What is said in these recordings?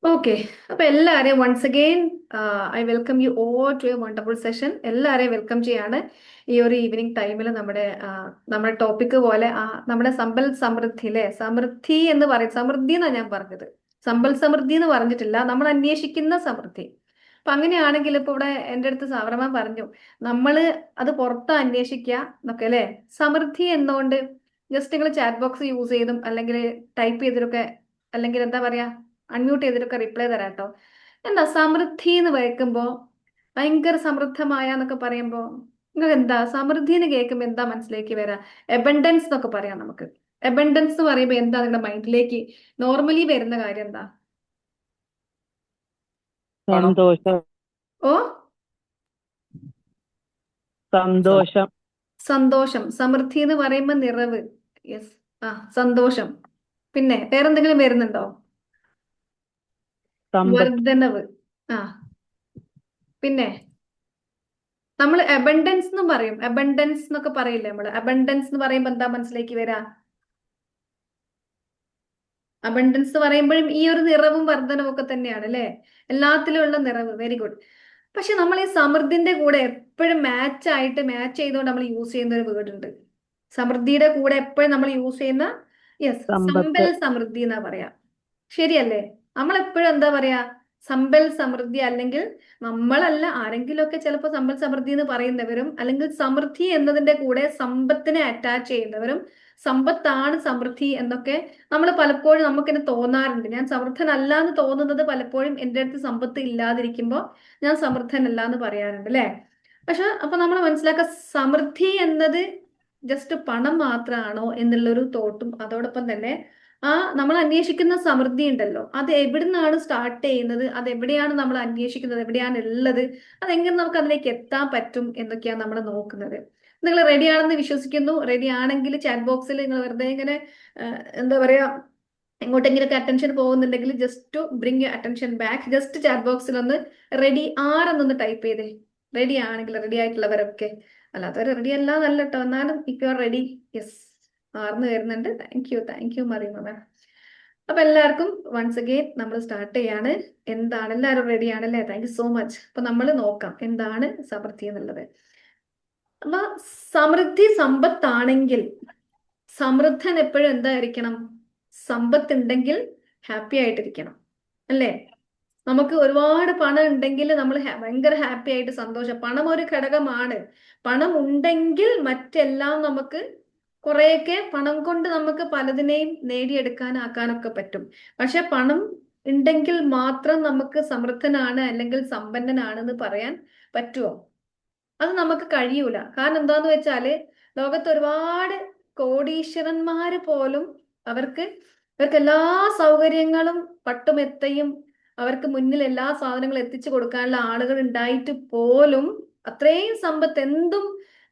Okay. അപ്പൊ എല്ലാരെയും once again I welcome you all to a wonderful session. എല്ലാരെയും welcome ചെയ്യാണ് ഈ ഒരു ഈവനിങ് ടൈമിൽ നമ്മുടെ ടോപ്പിക് പോലെ നമ്മുടെ സമ്പൽ സമൃദ്ധി അല്ലെ, സമൃദ്ധി എന്ന് പറയും, സമൃദ്ധി എന്നാണ് ഞാൻ പറഞ്ഞത്. സമ്പൽ സമൃദ്ധി എന്ന് പറഞ്ഞിട്ടില്ല, നമ്മൾ അന്വേഷിക്കുന്ന സമൃദ്ധി. അപ്പൊ അങ്ങനെയാണെങ്കിൽ ഇപ്പൊ ഇവിടെ എൻ്റെ അടുത്ത് സാവറമ്മ പറഞ്ഞു, നമ്മള് അത് പുറത്ത് അന്വേഷിക്കുക എന്നൊക്കെ അല്ലെ. സമൃദ്ധി എന്നുകൊണ്ട് ജസ്റ്റ് നിങ്ങൾ ചാറ്റ് ബോക്സ് യൂസ് ചെയ്തും അല്ലെങ്കിൽ ടൈപ്പ് ചെയ്തിട്ടൊക്കെ, അല്ലെങ്കിൽ എന്താ പറയാ, അൺമ്യൂട്ട് ചെയ്തിട്ടൊക്കെ റിപ്ലൈ തരാം കേട്ടോ. എന്താ സമൃദ്ധി എന്ന് കേൾക്കുമ്പോ, ഭയങ്കര സമൃദ്ധമായ എന്നൊക്കെ പറയുമ്പോ നിങ്ങൾക്ക് എന്താ സമൃദ്ധി എന്ന് കേൾക്കുമ്പോ എന്താ മനസ്സിലേക്ക് വരാ? എബൻഡൻസ് എന്നൊക്കെ പറയാം നമുക്ക്. എബൻഡൻസ് എന്ന് പറയുമ്പോ എന്താ നിങ്ങളുടെ മൈൻഡിലേക്ക് നോർമലി വരുന്ന കാര്യം എന്താ? പണം. സന്തോഷം. ഓ, സം- സന്തോഷം. സന്തോഷം. സമൃദ്ധി എന്ന് പറയുമ്പോ നിറവ്. യെസ്. ആ, സന്തോഷം. പിന്നെ വേറെന്തെങ്കിലും വരുന്നുണ്ടോ? സമ്പത്ത്. വർധനവ്. ആ, പിന്നെ നമ്മൾ അബണ്ടൻസ് എന്നും പറയും. അബണ്ടൻസ് എന്നൊക്കെ പറയില്ലേ നമ്മള്? അബണ്ടൻസ് എന്ന് പറയുമ്പോ എന്താ മനസ്സിലേക്ക് വരാ? അബണ്ടൻസ് പറയുമ്പോഴും ഈ ഒരു നിറവും വർധനവും ഒക്കെ തന്നെയാണ് അല്ലെ? എല്ലാത്തിലും ഉള്ള നിറവ്. Very good. പക്ഷെ നമ്മൾ ഈ സമൃദ്ധിന്റെ കൂടെ എപ്പോഴും മാച്ച് ചെയ്തുകൊണ്ട് നമ്മൾ യൂസ് ചെയ്യുന്ന ഒരു വേർഡ് ഉണ്ട്. സമൃദ്ധിയുടെ കൂടെ എപ്പോഴും നമ്മൾ യൂസ് ചെയ്യുന്ന, യെസ്, സമ്പത്ത്. സമ്പൽ സമൃദ്ധി എന്നാ പറയാ. ശരിയല്ലേ? നമ്മൾ എപ്പോഴും എന്താ പറയാ? സമ്പൽ സമൃദ്ധി. അല്ലെങ്കിൽ നമ്മളല്ല, ആരെങ്കിലുമൊക്കെ ചിലപ്പോൾ സമ്പൽ സമൃദ്ധി എന്ന് പറയുന്നവരും, അല്ലെങ്കിൽ സമൃദ്ധി എന്നതിന്റെ കൂടെ സമ്പത്തിനെ അറ്റാച്ച് ചെയ്യുന്നവരും, സമ്പത്താണ് സമൃദ്ധി എന്നൊക്കെ നമ്മൾ പലപ്പോഴും നമുക്കിനെ തോന്നാറുണ്ട്. ഞാൻ സമൃദ്ധനല്ല എന്ന് തോന്നുന്നത് പലപ്പോഴും എൻ്റെ അടുത്ത് സമ്പത്ത് ഇല്ലാതിരിക്കുമ്പോൾ ഞാൻ സമൃദ്ധനല്ല എന്ന് പറയാറുണ്ട് അല്ലെ. പക്ഷെ അപ്പൊ നമ്മൾ മനസ്സിലാക്കുക, സമൃദ്ധി എന്നത് ജസ്റ്റ് പണം മാത്രമാണോ എന്നുള്ളൊരു തോട്ടും, അതോടൊപ്പം തന്നെ നമ്മൾ അന്വേഷിക്കുന്ന സമൃദ്ധി ഉണ്ടല്ലോ, അത് എവിടുന്നാണ് സ്റ്റാർട്ട് ചെയ്യുന്നത്, അത് എവിടെയാണ് നമ്മൾ അന്വേഷിക്കുന്നത്, എവിടെയാണ് ഉള്ളത്, അതെങ്ങനെ നമുക്ക് അതിലേക്ക് എത്താൻ പറ്റും എന്നൊക്കെയാണ് നമ്മൾ നോക്കുന്നത്. നിങ്ങൾ റെഡി ആണെന്ന് വിശ്വസിക്കുന്നു. റെഡി ആണെങ്കിൽ ചാറ്റ് ബോക്സിൽ നിങ്ങൾ വെറുതെ ഇങ്ങനെ എന്താ പറയാ, എങ്ങോട്ടെങ്കിലൊക്കെ അറ്റൻഷൻ പോകുന്നുണ്ടെങ്കിൽ just to bring you attention back, just chat ബോക്സിൽ ഒന്ന് റെഡി ആരെന്നൊന്ന് ടൈപ്പ് ചെയ്തേ. റെഡി ആണെങ്കിൽ, റെഡി ആയിട്ടുള്ളവരൊക്കെ. അല്ലാത്തവർ റെഡി അല്ല എന്നല്ല കേട്ടോ, എന്നാലും if you are ready. Yes, ആർന്ന് വരുന്നുണ്ട്. Thank you Mariyuma ma'am. അപ്പൊ എല്ലാവർക്കും വൺസ് അഗെയിൻ നമ്മൾ സ്റ്റാർട്ട് ചെയ്യാണ്. എന്താണ്, എല്ലാവരും റെഡി ആണല്ലേ? Thank you so much. അപ്പൊ നമ്മൾ നോക്കാം എന്താണ് സമൃദ്ധി എന്നുള്ളത്. അപ്പൊ സമൃദ്ധി സമ്പത്താണെങ്കിൽ, സമൃദ്ധൻ എപ്പോഴും എന്തായിരിക്കണം? സമ്പത്ത് ഉണ്ടെങ്കിൽ ഹാപ്പി ആയിട്ടിരിക്കണം അല്ലേ? നമുക്ക് ഒരുപാട് പണം ഉണ്ടെങ്കിൽ നമ്മൾ ഭയങ്കര ഹാപ്പി ആയിട്ട് സന്തോഷം. പണം ഒരു ഘടകമാണ്. പണം ഉണ്ടെങ്കിൽ മറ്റെല്ലാം നമുക്ക്, കുറെയൊക്കെ പണം കൊണ്ട് നമുക്ക് പലതിനെയും നേടിയെടുക്കാനാക്കാനൊക്കെ പറ്റും. പക്ഷെ പണം ഉണ്ടെങ്കിൽ മാത്രം നമുക്ക് സമൃദ്ധനാണ് അല്ലെങ്കിൽ സമ്പന്നനാണെന്ന് പറയാൻ പറ്റുമോ? അത് നമുക്ക് കഴിയൂല. കാരണം എന്താന്ന് വെച്ചാല്, ലോകത്ത് ഒരുപാട് കോടീശ്വരന്മാര് പോലും അവർക്ക് അവർക്ക് എല്ലാ സൗകര്യങ്ങളും പട്ടുമെത്തയും അവർക്ക് മുന്നിൽ എല്ലാ സാധനങ്ങളും എത്തിച്ചു കൊടുക്കാനുള്ള ആളുകൾ ഉണ്ടായിട്ട് പോലും, അത്രയും സമ്പത്ത് എന്തും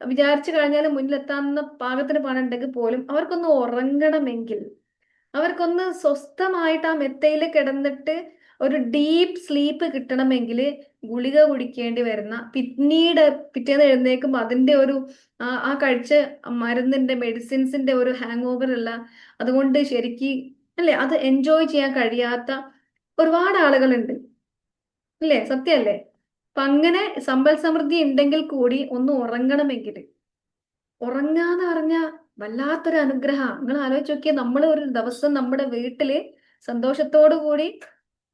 വിചാരിച്ചു കഴിഞ്ഞാൽ മുന്നിലെത്താവുന്ന പാകത്തിന് പണം ഉണ്ടെങ്കിൽ പോലും അവർക്കൊന്ന് ഉറങ്ങണമെങ്കിൽ, അവർക്കൊന്ന് സ്വസ്ഥമായിട്ട് ആ മെത്തയിൽ കിടന്നിട്ട് ഒരു ഡീപ്പ് സ്ലീപ്പ് കിട്ടണമെങ്കിൽ ഗുളിക കുടിക്കേണ്ടി വരുന്ന, പിന്നീട് പിറ്റേന്ന് എഴുന്നേക്കുമ്പോൾ അതിന്റെ ഒരു ആ കഴിച്ച മരുന്നിന്റെ മെഡിസിൻസിന്റെ ഒരു ഹാങ് ഓവർ ഉള്ള, അതുകൊണ്ട് ശരിക്ക് അല്ലേ അത് എൻജോയ് ചെയ്യാൻ കഴിയാത്ത ഒരുപാട് ആളുകളുണ്ട്. അല്ലേ? സത്യല്ലേ? അപ്പൊ അങ്ങനെ സമ്പൽ സമൃദ്ധി ഉണ്ടെങ്കിൽ കൂടി ഒന്ന് ഉറങ്ങണമെങ്കിൽ, ഉറങ്ങാന്ന് പറഞ്ഞ വല്ലാത്തൊരു അനുഗ്രഹ. നിങ്ങൾ ആലോചിച്ച് നോക്കിയാൽ, നമ്മൾ ഒരു ദിവസം നമ്മുടെ വീട്ടില് സന്തോഷത്തോടു കൂടി,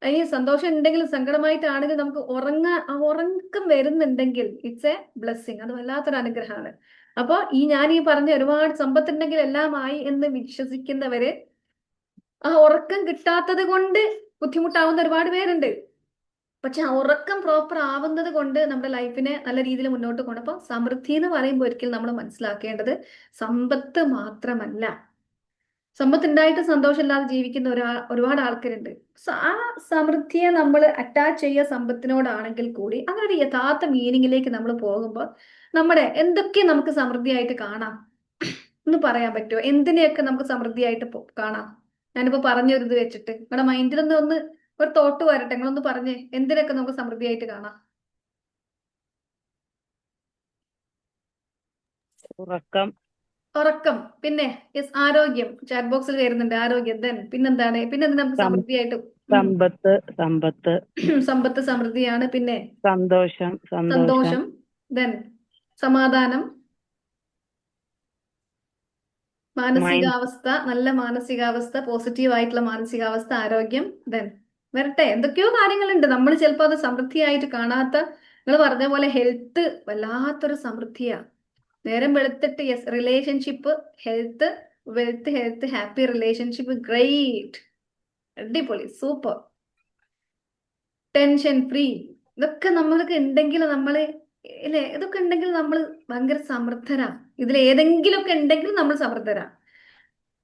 ഈ സന്തോഷം ഉണ്ടെങ്കിൽ സങ്കടമായിട്ടാണെങ്കിൽ നമുക്ക് ഉറക്കം വരുന്നുണ്ടെങ്കിൽ ഇറ്റ്സ് എ ബ്ലെസ്സിങ്. അത് വല്ലാത്തൊരു അനുഗ്രഹമാണ്. അപ്പൊ ഞാൻ ഈ പറഞ്ഞ ഒരുപാട് സമ്പത്തുണ്ടെങ്കിൽ എല്ലാം ആയി എന്ന് വിശ്വസിക്കുന്നവര്, ആ ഉറക്കം കിട്ടാത്തത് കൊണ്ട് ബുദ്ധിമുട്ടാവുന്ന ഒരുപാട് പേരുണ്ട്. പക്ഷെ ആ ഉറക്കം പ്രോപ്പർ ആവുന്നത് കൊണ്ട് നമ്മുടെ ലൈഫിനെ നല്ല രീതിയിൽ മുന്നോട്ട് പോകണം. അപ്പൊ സമൃദ്ധി എന്ന് പറയുമ്പോൾ ഒരിക്കലും നമ്മൾ മനസ്സിലാക്കേണ്ടത് സമ്പത്ത് മാത്രമല്ല. സമ്പത്ത് ഉണ്ടായിട്ട് സന്തോഷമില്ലാതെ ജീവിക്കുന്ന ഒരുപാട് ആൾക്കാരുണ്ട്. ആ സമൃദ്ധിയെ നമ്മൾ അറ്റാച്ച് ചെയ്യുക സമ്പത്തിനോടാണെങ്കിൽ കൂടി, അങ്ങനെ ഒരു യഥാർത്ഥ മീനിങ്ങിലേക്ക് നമ്മൾ പോകുമ്പോൾ നമ്മുടെ എന്തൊക്കെ നമുക്ക് സമൃദ്ധിയായിട്ട് കാണാം ഒന്ന് പറയാൻ പറ്റുമോ? എന്തിനെയൊക്കെ നമുക്ക് സമൃദ്ധിയായിട്ട് കാണാം? ഞാനിപ്പോ പറഞ്ഞൊരു ഇത് വെച്ചിട്ട് നിങ്ങളുടെ മൈൻഡിലൊന്ന് ഒന്ന് ഒരു തോട്ട് വരട്ടെ. നിങ്ങളൊന്ന് പറഞ്ഞേ, എന്തിനൊക്കെ നമുക്ക് സമൃദ്ധിയായിട്ട് കാണാം? ഉറക്കം. ഉറക്കം. പിന്നെ യെസ്, ആരോഗ്യം. ചാറ്റ് ബോക്സിൽ വരുന്നുണ്ട് ആരോഗ്യം. ദെൻ പിന്നെന്താണ്? പിന്നെ എന്ത് നമുക്ക് സം- സമൃദ്ധിയായിട്ട്? സമ്പത്ത് സമ്പത്ത് സമ്പത്ത് സമൃദ്ധിയാണ്. പിന്നെ സന്തോഷം സന്തോഷം സന്തോഷം, ദെൻ സമാധാനം, മൈൻഡ് മാനസികാവസ്ഥ, നല്ല മാനസികാവസ്ഥ, പോസിറ്റീവ് ആയിട്ടുള്ള മാനസികാവസ്ഥ, ആരോഗ്യം, ദെൻ വരട്ടെ, എന്തൊക്കെയോ കാര്യങ്ങളുണ്ട് നമ്മൾ ചിലപ്പോൾ അത് സമൃദ്ധിയായിട്ട് കാണാത്ത. നിങ്ങൾ പറഞ്ഞ പോലെ ഹെൽത്ത് വല്ലാത്തൊരു സമൃദ്ധിയാ. നേരം വെളുത്തിട്ട് yes, relationship, health, wealth, health, happy relationship, great, അടിപൊളി, സൂപ്പർ, ടെൻഷൻ ഫ്രീ, ഇതൊക്കെ നമ്മൾക്ക് ഉണ്ടെങ്കിൽ നമ്മള് അല്ലെ, ഇതൊക്കെ ഉണ്ടെങ്കിൽ നമ്മൾ ഭയങ്കര സമൃദ്ധരാ. ഇതിൽ ഏതെങ്കിലുമൊക്കെ ഉണ്ടെങ്കിൽ നമ്മൾ സമൃദ്ധരാ.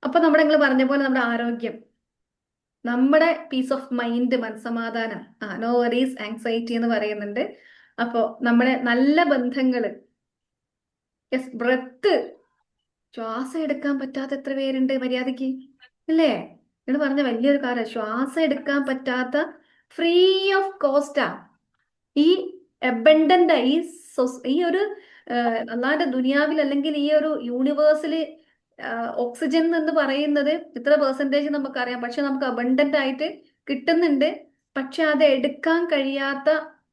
അപ്പൊ നമ്മുടെ നിങ്ങൾ പറഞ്ഞ പോലെ നമ്മുടെ ആരോഗ്യം, നമ്മുടെ പീസ് ഓഫ് മൈൻഡ്, മനസ്സമാധാനം, നോ വറീസ്, ആങ്സൈറ്റി എന്ന് പറയുന്നുണ്ട്. അപ്പോ നമ്മുടെ നല്ല ബന്ധങ്ങള്, യെസ്, ബ്രത്ത്, ശ്വാസം എടുക്കാൻ പറ്റാത്ത എത്ര പേരുണ്ട് മര്യാദക്ക്, അല്ലേ? നിങ്ങൾ പറഞ്ഞ വലിയൊരു കാര്യം, ശ്വാസം എടുക്കാൻ പറ്റാത്ത, ഫ്രീ ഓഫ് കോസ്റ്റാ ഈ അബണ്ടന്റ്, ഈ ഒരു അല്ലാണ്ട് ദുനിയാവിൽ അല്ലെങ്കിൽ ഈ ഒരു യൂണിവേഴ്സില് ഓക്സിജൻ എന്ന് പറയുന്നത് ഇത്ര പെർസെന്റേജ് നമുക്കറിയാം, പക്ഷെ നമുക്ക് അബണ്ടന്റ് ആയിട്ട് കിട്ടുന്നുണ്ട്. പക്ഷെ അത് എടുക്കാൻ കഴിയാത്ത,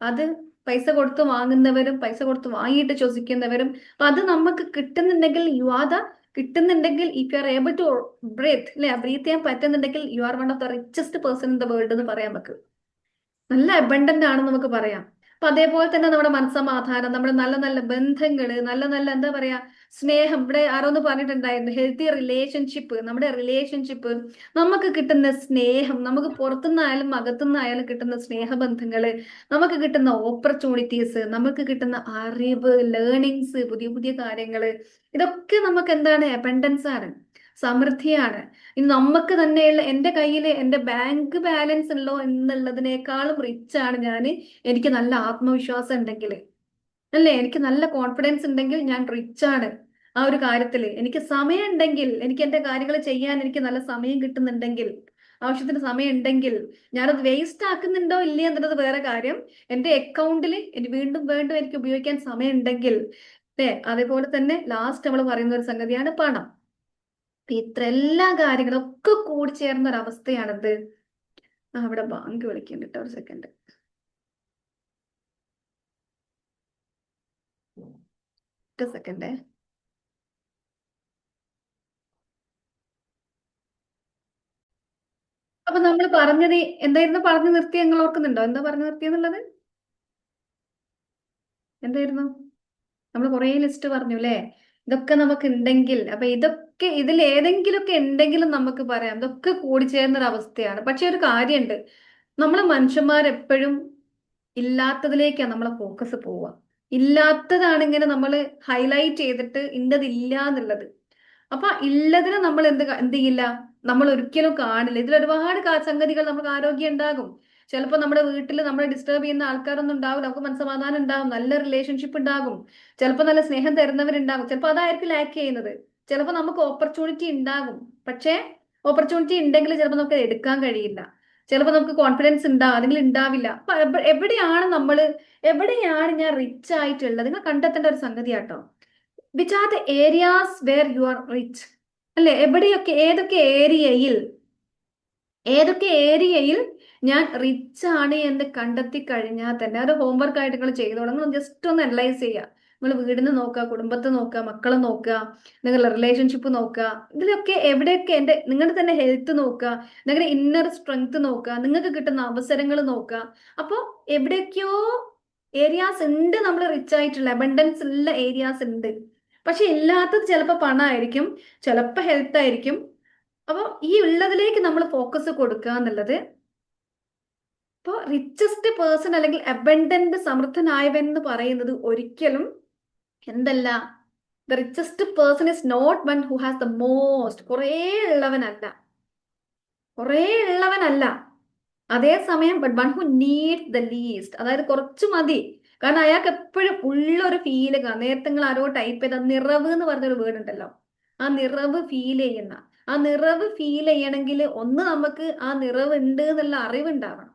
അത് പൈസ കൊടുത്ത് വാങ്ങുന്നവരും പൈസ കൊടുത്ത് വാങ്ങിയിട്ട് ശ്വസിക്കുന്നവരും. അപ്പൊ അത് നമുക്ക് കിട്ടുന്നുണ്ടെങ്കിൽ, കിട്ടുന്നുണ്ടെങ്കിൽ, if you are able to breathe, അല്ലെ, ബ്രീത്ത് ചെയ്യാൻ പറ്റുന്നുണ്ടെങ്കിൽ you are one of the richest person in the world എന്ന് പറയാൻ പറ്റും. നല്ല അബണ്ടന്റ് ആണെന്ന് നമുക്ക് പറയാം. അപ്പൊ അതേപോലെ തന്നെ നമ്മുടെ മനസ്സമാധാനം, നമ്മുടെ നല്ല നല്ല ബന്ധങ്ങള്, നല്ല നല്ല എന്താ പറയാ, സ്നേഹം. ഇവിടെ ആരോന്ന് പറഞ്ഞിട്ടുണ്ടായിരുന്നു, ഹെൽത്തി റിലേഷൻഷിപ്പ്, നമ്മുടെ റിലേഷൻഷിപ്പ്, നമുക്ക് കിട്ടുന്ന സ്നേഹം, നമുക്ക് പുറത്തുനിന്നായാലും അകത്തുനിന്നായാലും കിട്ടുന്ന സ്നേഹബന്ധങ്ങള്, നമുക്ക് കിട്ടുന്ന ഓപ്പർച്യൂണിറ്റീസ്, നമുക്ക് കിട്ടുന്ന അറിവ്, ലേണിങ്സ്, പുതിയ പുതിയ കാര്യങ്ങള്, ഇതൊക്കെ നമുക്ക് എന്താണ്, അബണ്ടൻസ് ആണ്, സമൃദ്ധിയാണ്. ഇനി നമുക്ക് തന്നെയുള്ള, എൻ്റെ കയ്യിൽ എൻ്റെ ബാങ്ക് ബാലൻസ് ഉള്ളോ എന്നുള്ളതിനേക്കാളും റിച്ച് ആണ് ഞാൻ, എനിക്ക് നല്ല ആത്മവിശ്വാസം ഉണ്ടെങ്കിൽ, അല്ലേ, എനിക്ക് നല്ല കോൺഫിഡൻസ് ഉണ്ടെങ്കിൽ ഞാൻ റിച്ച് ആണ് ആ ഒരു കാര്യത്തിൽ. എനിക്ക് സമയം ഉണ്ടെങ്കിൽ, എനിക്ക് എൻ്റെ കാര്യങ്ങൾ ചെയ്യാൻ എനിക്ക് നല്ല സമയം കിട്ടുന്നുണ്ടെങ്കിൽ, ആവശ്യത്തിന് സമയം ഉണ്ടെങ്കിൽ, ഞാനത് വേസ്റ്റ് ആക്കുന്നുണ്ടോ ഇല്ലേ എന്നുള്ളത് വേറെ കാര്യം. എൻ്റെ അക്കൗണ്ടിൽ വീണ്ടും വീണ്ടും എനിക്ക് ഉപയോഗിക്കാൻ സമയം ഉണ്ടെങ്കിൽ, അല്ലേ, അതേപോലെ തന്നെ ലാസ്റ്റ് നമ്മൾ പറയുന്ന ഒരു സംഗതിയാണ് പണം. ഇത്ര എല്ലാ കാര്യങ്ങളൊക്കെ കൂടി ചേർന്ന ഒരു അവസ്ഥയാണത്. അവിടെ ബാങ്ക് വിളിക്കുന്നുണ്ട് കേട്ടോ, ഒരു സെക്കൻഡ്, ഒരു സെക്കൻഡേ. അപ്പൊ നമ്മൾ പറഞ്ഞത് എന്തായിരുന്നു, പറഞ്ഞു നിർത്തി, ഞങ്ങൾ ഓർക്കുന്നുണ്ടോ എന്താ പറഞ്ഞു നിർത്തിയെന്നുള്ളത്? എന്തായിരുന്നു? നമ്മൾ കുറേ ലിസ്റ്റ് പറഞ്ഞു അല്ലേ, ഇതൊക്കെ നമുക്ക് ഉണ്ടെങ്കിൽ. അപ്പൊ ഇതൊക്കെ ഇതിൽ ഏതെങ്കിലുമൊക്കെ ഉണ്ടെങ്കിലും നമുക്ക് പറയാം ഇതൊക്കെ കൂടിച്ചേർന്ന ഒരു അവസ്ഥയാണ്. പക്ഷെ ഒരു കാര്യമുണ്ട്, നമ്മൾ മനുഷ്യന്മാരെപ്പോഴും ഇല്ലാത്തതിലേക്കാണ് നമ്മളെ ഫോക്കസ് പോവുക. ഇല്ലാത്തതാണ് ഇങ്ങനെ നമ്മൾ ഹൈലൈറ്റ് ചെയ്തിട്ട് ഇന്നതില്ല എന്നുള്ളത്. അപ്പൊ ഇല്ലതിനെ നമ്മൾ എന്ത് ചെയ്യില്ല, നമ്മൾ ഒരിക്കലും കാണില്ല. ഇതിൽ ഒരുപാട് സംഗതികൾ, നമുക്ക് ആരോഗ്യം ഉണ്ടാകും. ചിലപ്പോൾ നമ്മുടെ വീട്ടിൽ നമ്മളെ ഡിസ്റ്റർബ് ചെയ്യുന്ന ആൾക്കാരൊന്നും ഉണ്ടാവില്ല, നമുക്ക് മനസ്സമാധാനം ഉണ്ടാകും, നല്ല റിലേഷൻഷിപ്പ് ഉണ്ടാകും, ചിലപ്പോൾ നല്ല സ്നേഹം തരുന്നവരുണ്ടാകും. ചിലപ്പോൾ അതായിരിക്കും ലാക്ക് ചെയ്യുന്നത്. ചിലപ്പോൾ നമുക്ക് ഓപ്പർച്യൂണിറ്റി ഉണ്ടാകും, പക്ഷേ ഓപ്പർച്യൂണിറ്റി ഉണ്ടെങ്കിൽ ചിലപ്പോൾ നമുക്ക് എടുക്കാൻ കഴിയില്ല. ചിലപ്പോൾ നമുക്ക് കോൺഫിഡൻസ് ഉണ്ടാവും, അല്ലെങ്കിൽ ഉണ്ടാവില്ല. അപ്പൊ എവിടെയാണ് ഞാൻ റിച്ച് ആയിട്ടുള്ളത്, നിങ്ങൾ കണ്ടെത്തേണ്ട ഒരു സംഗതിയാട്ടോ. Which are the areas where you are rich, അല്ലെ, ഏതൊക്കെ ഏരിയയിൽ ഞാൻ റിച്ച് ആണ് എന്ന് കണ്ടെത്തി കഴിഞ്ഞാൽ തന്നെ അത് ഹോംവർക്ക് ആയിട്ട് നിങ്ങൾ ചെയ്തു തുടങ്ങും. ജസ്റ്റ് ഒന്ന് അനലൈസ് ചെയ്യുക. നിങ്ങൾ വീടിന് നോക്കുക, കുടുംബത്തെ നോക്കുക, മക്കളെ നോക്കുക, നിങ്ങളുടെ റിലേഷൻഷിപ്പ് നോക്കുക. ഇതിലൊക്കെ എവിടെയൊക്കെ നിങ്ങളുടെ തന്നെ ഹെൽത്ത് നോക്കുക, നിങ്ങളുടെ ഇന്നർ സ്ട്രെങ്ത് നോക്കുക, നിങ്ങൾക്ക് കിട്ടുന്ന അവസരങ്ങൾ നോക്കുക. അപ്പോൾ എവിടെയൊക്കെയോ ഏരിയാസ് ഉണ്ട് നമ്മൾ റിച്ച് ആയിട്ടുള്ള, അബണ്ടൻസ് ഉള്ള ഏരിയാസ് ഉണ്ട്. പക്ഷെ ഇല്ലാത്തത് ചിലപ്പോൾ പണമായിരിക്കും, ചിലപ്പോൾ ഹെൽത്ത് ആയിരിക്കും. അപ്പോൾ ഈ ഉള്ളതിലേക്ക് നമ്മൾ ഫോക്കസ് കൊടുക്കുക എന്നുള്ളത്. ഇപ്പോൾ റിച്ചസ്റ്റ് പേഴ്സൺ അല്ലെങ്കിൽ അബണ്ടന്റ്, സമൃദ്ധനായവൻ എന്ന് പറയുന്നത് ഒരിക്കലും എന്തല്ല, the richest person is not one who has the most, കുറേ ഉള്ളവനല്ല. അതേസമയം but one who needs the least, അതായത് കുറച്ച് മതി. കാരണം അയാൾക്ക് എപ്പോഴും ഉള്ളൊരു ഫീല് കാണാം. നേരത്തെ നിങ്ങൾ ആരോ ടൈപ്പ് ചെയ്ത നിറവ് എന്ന് പറഞ്ഞൊരു വേർഡ് ഉണ്ടല്ലോ, ആ നിറവ് ഫീൽ ചെയ്യുന്ന, ആ നിറവ് ഫീൽ ചെയ്യണമെങ്കിൽ ഒന്ന് നമുക്ക് ആ നിറവ് ഉണ്ട് എന്നുള്ള അറിവുണ്ടാവണം.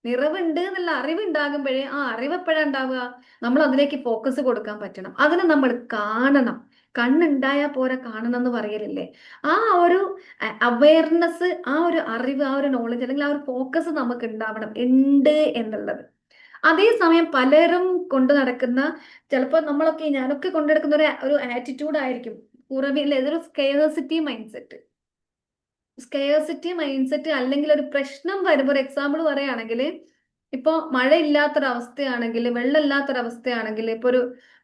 നിറവുണ്ട് എന്നുള്ള അറിവുണ്ടാകുമ്പോഴേ, ആ അറിവ് എപ്പോഴാണ് ഉണ്ടാവുക, നമ്മൾ അതിലേക്ക് ഫോക്കസ് കൊടുക്കാൻ പറ്റണം, അതിനെ നമ്മൾ കാണണം. കണ്ണുണ്ടായാൽ പോരാ കാണണം എന്ന് പറയലില്ലേ? ആ ഒരു അവയർനെസ്, ആ ഒരു അറിവ്, ആ ഒരു നോളജ് അല്ലെങ്കിൽ ആ ഒരു ഫോക്കസ് നമുക്ക് ഉണ്ടാവണം, ഉണ്ട് എന്നുള്ളത്. അതേസമയം പലരും കൊണ്ടു നടക്കുന്ന, ചിലപ്പോൾ നമ്മളൊക്കെ, ഞാനൊക്കെ കൊണ്ടു നടക്കുന്ന ഒരു ആറ്റിറ്റ്യൂഡ് ആയിരിക്കും, കുറവില്ല, ഇതൊരു scarcity mind set. Scarcity mind set അല്ലെങ്കിൽ ഒരു പ്രശ്നം വരുമ്പോൾ, ഒരു എക്സാമ്പിൾ പറയുകയാണെങ്കിൽ, ഇപ്പൊ മഴയില്ലാത്തൊരവസ്ഥയാണെങ്കിൽ, വെള്ളമില്ലാത്തൊരവസ്ഥയാണെങ്കിൽ, ഇപ്പൊ ഒരു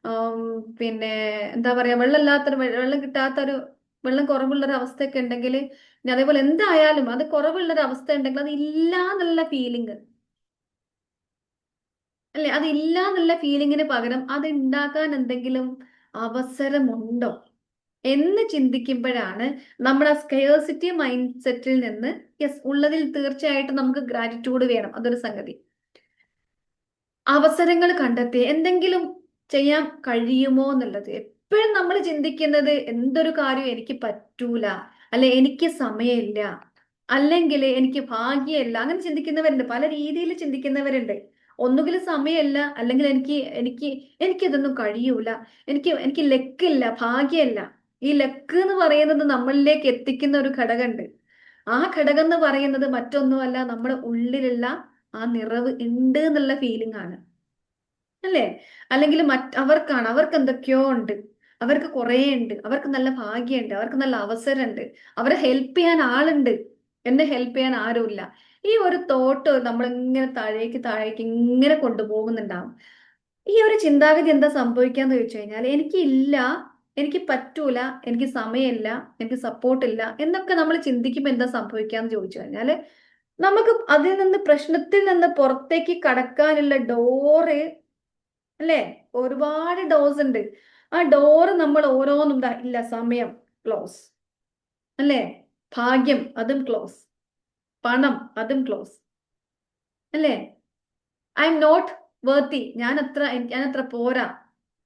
ആം, പിന്നെ എന്താ പറയാ, വെള്ളം കിട്ടാത്തൊരു, വെള്ളം കുറവുള്ളൊരു അവസ്ഥയൊക്കെ ഉണ്ടെങ്കിൽ, പിന്നെ അതേപോലെ എന്തായാലും അത് കുറവുള്ളൊരു അവസ്ഥ ഉണ്ടെങ്കിൽ അത് ഇല്ല എന്നുള്ള ഫീലിംഗ് അല്ലെ, അത് ഇല്ല എന്നുള്ള ഫീലിങ്ങിന് പകരം അത് ഉണ്ടാക്കാൻ എന്തെങ്കിലും അവസരമുണ്ടോ എന്ന് ചിന്തിക്കുമ്പോഴാണ് നമ്മൾ ആ സ്കേഴ്സിറ്റി മൈൻഡ് സെറ്റിൽ നിന്ന്, യെസ്, ഉള്ളതിൽ തീർച്ചയായിട്ടും നമുക്ക് ഗ്രാറ്റിറ്റ്യൂഡ് വേണം, അതൊരു സംഗതി. അവസരങ്ങൾ കണ്ടെത്തി എന്തെങ്കിലും ചെയ്യാൻ കഴിയുമോ എന്നുള്ളത്. എപ്പോഴും നമ്മൾ ചിന്തിക്കുന്നത് എന്തൊരു കാര്യം എനിക്ക് പറ്റൂല, അല്ലെ എനിക്ക് സമയമില്ല, അല്ലെങ്കിൽ എനിക്ക് ഭാഗ്യമില്ല, അങ്ങനെ ചിന്തിക്കുന്നവരുണ്ട്, പല രീതിയിൽ ചിന്തിക്കുന്നവരുണ്ട്. ഒന്നുകിൽ സമയമില്ല, അല്ലെങ്കിൽ എനിക്കിതൊന്നും കഴിയൂല, എനിക്ക് ലക്കില്ല, ഭാഗ്യമില്ല. ഈ ലക്ക് എന്ന് പറയുന്നത് നമ്മളിലേക്ക് എത്തിക്കുന്ന ഒരു ഘടകമുണ്ട്. ആ ഘടകം എന്ന് പറയുന്നത് മറ്റൊന്നുമല്ല, നമ്മുടെ ഉള്ളിലുള്ള ആ നിറവ് ഉണ്ട് എന്നുള്ള ഫീലിംഗ് ആണ്, അല്ലേ? അല്ലെങ്കിൽ അവർക്ക് എന്തൊക്കെയോ ഉണ്ട്, അവർക്ക് കുറേ ഉണ്ട്, അവർക്ക് നല്ല ഭാഗ്യമുണ്ട്, അവർക്ക് നല്ല അവസരമുണ്ട്, അവരെ ഹെൽപ്പ് ചെയ്യാൻ ആളുണ്ട്, എന്നെ ഹെൽപ്പ് ചെയ്യാൻ ആരുമില്ല. ഈ ഒരു തോട്ട് നമ്മളിങ്ങനെ താഴേക്ക് താഴേക്ക് ഇങ്ങനെ കൊണ്ടുപോകുന്നുണ്ടാവും. ഈ ഒരു ചിന്താഗതി എന്താ സംഭവിക്കാന്ന് ചോദിച്ചു കഴിഞ്ഞാൽ, എനിക്കില്ല, എനിക്ക് പറ്റൂല, എനിക്ക് സമയമില്ല, എനിക്ക് സപ്പോർട്ടില്ല എന്നൊക്കെ നമ്മൾ ചിന്തിക്കുമ്പോൾ എന്താ സംഭവിക്കാന്ന് ചോദിച്ചു കഴിഞ്ഞാൽ, നമുക്ക് അതിൽ നിന്ന്, പ്രശ്നത്തിൽ നിന്ന് പുറത്തേക്ക് കടക്കാനുള്ള ഡോറ്, അല്ലേ, ഒരുപാട് ഡോസ് ഉണ്ട്. ആ ഡോറ് നമ്മൾ ഓരോന്നും ഇല്ല, സമയം ക്ലോസ്, അല്ലേ, ഭാഗ്യം അതും ക്ലോസ്, പണം അതും ക്ലോസ്, അല്ലേ, ഐ എം നോട്ട് വർത്തി, ഞാൻ അത്ര പോരാ,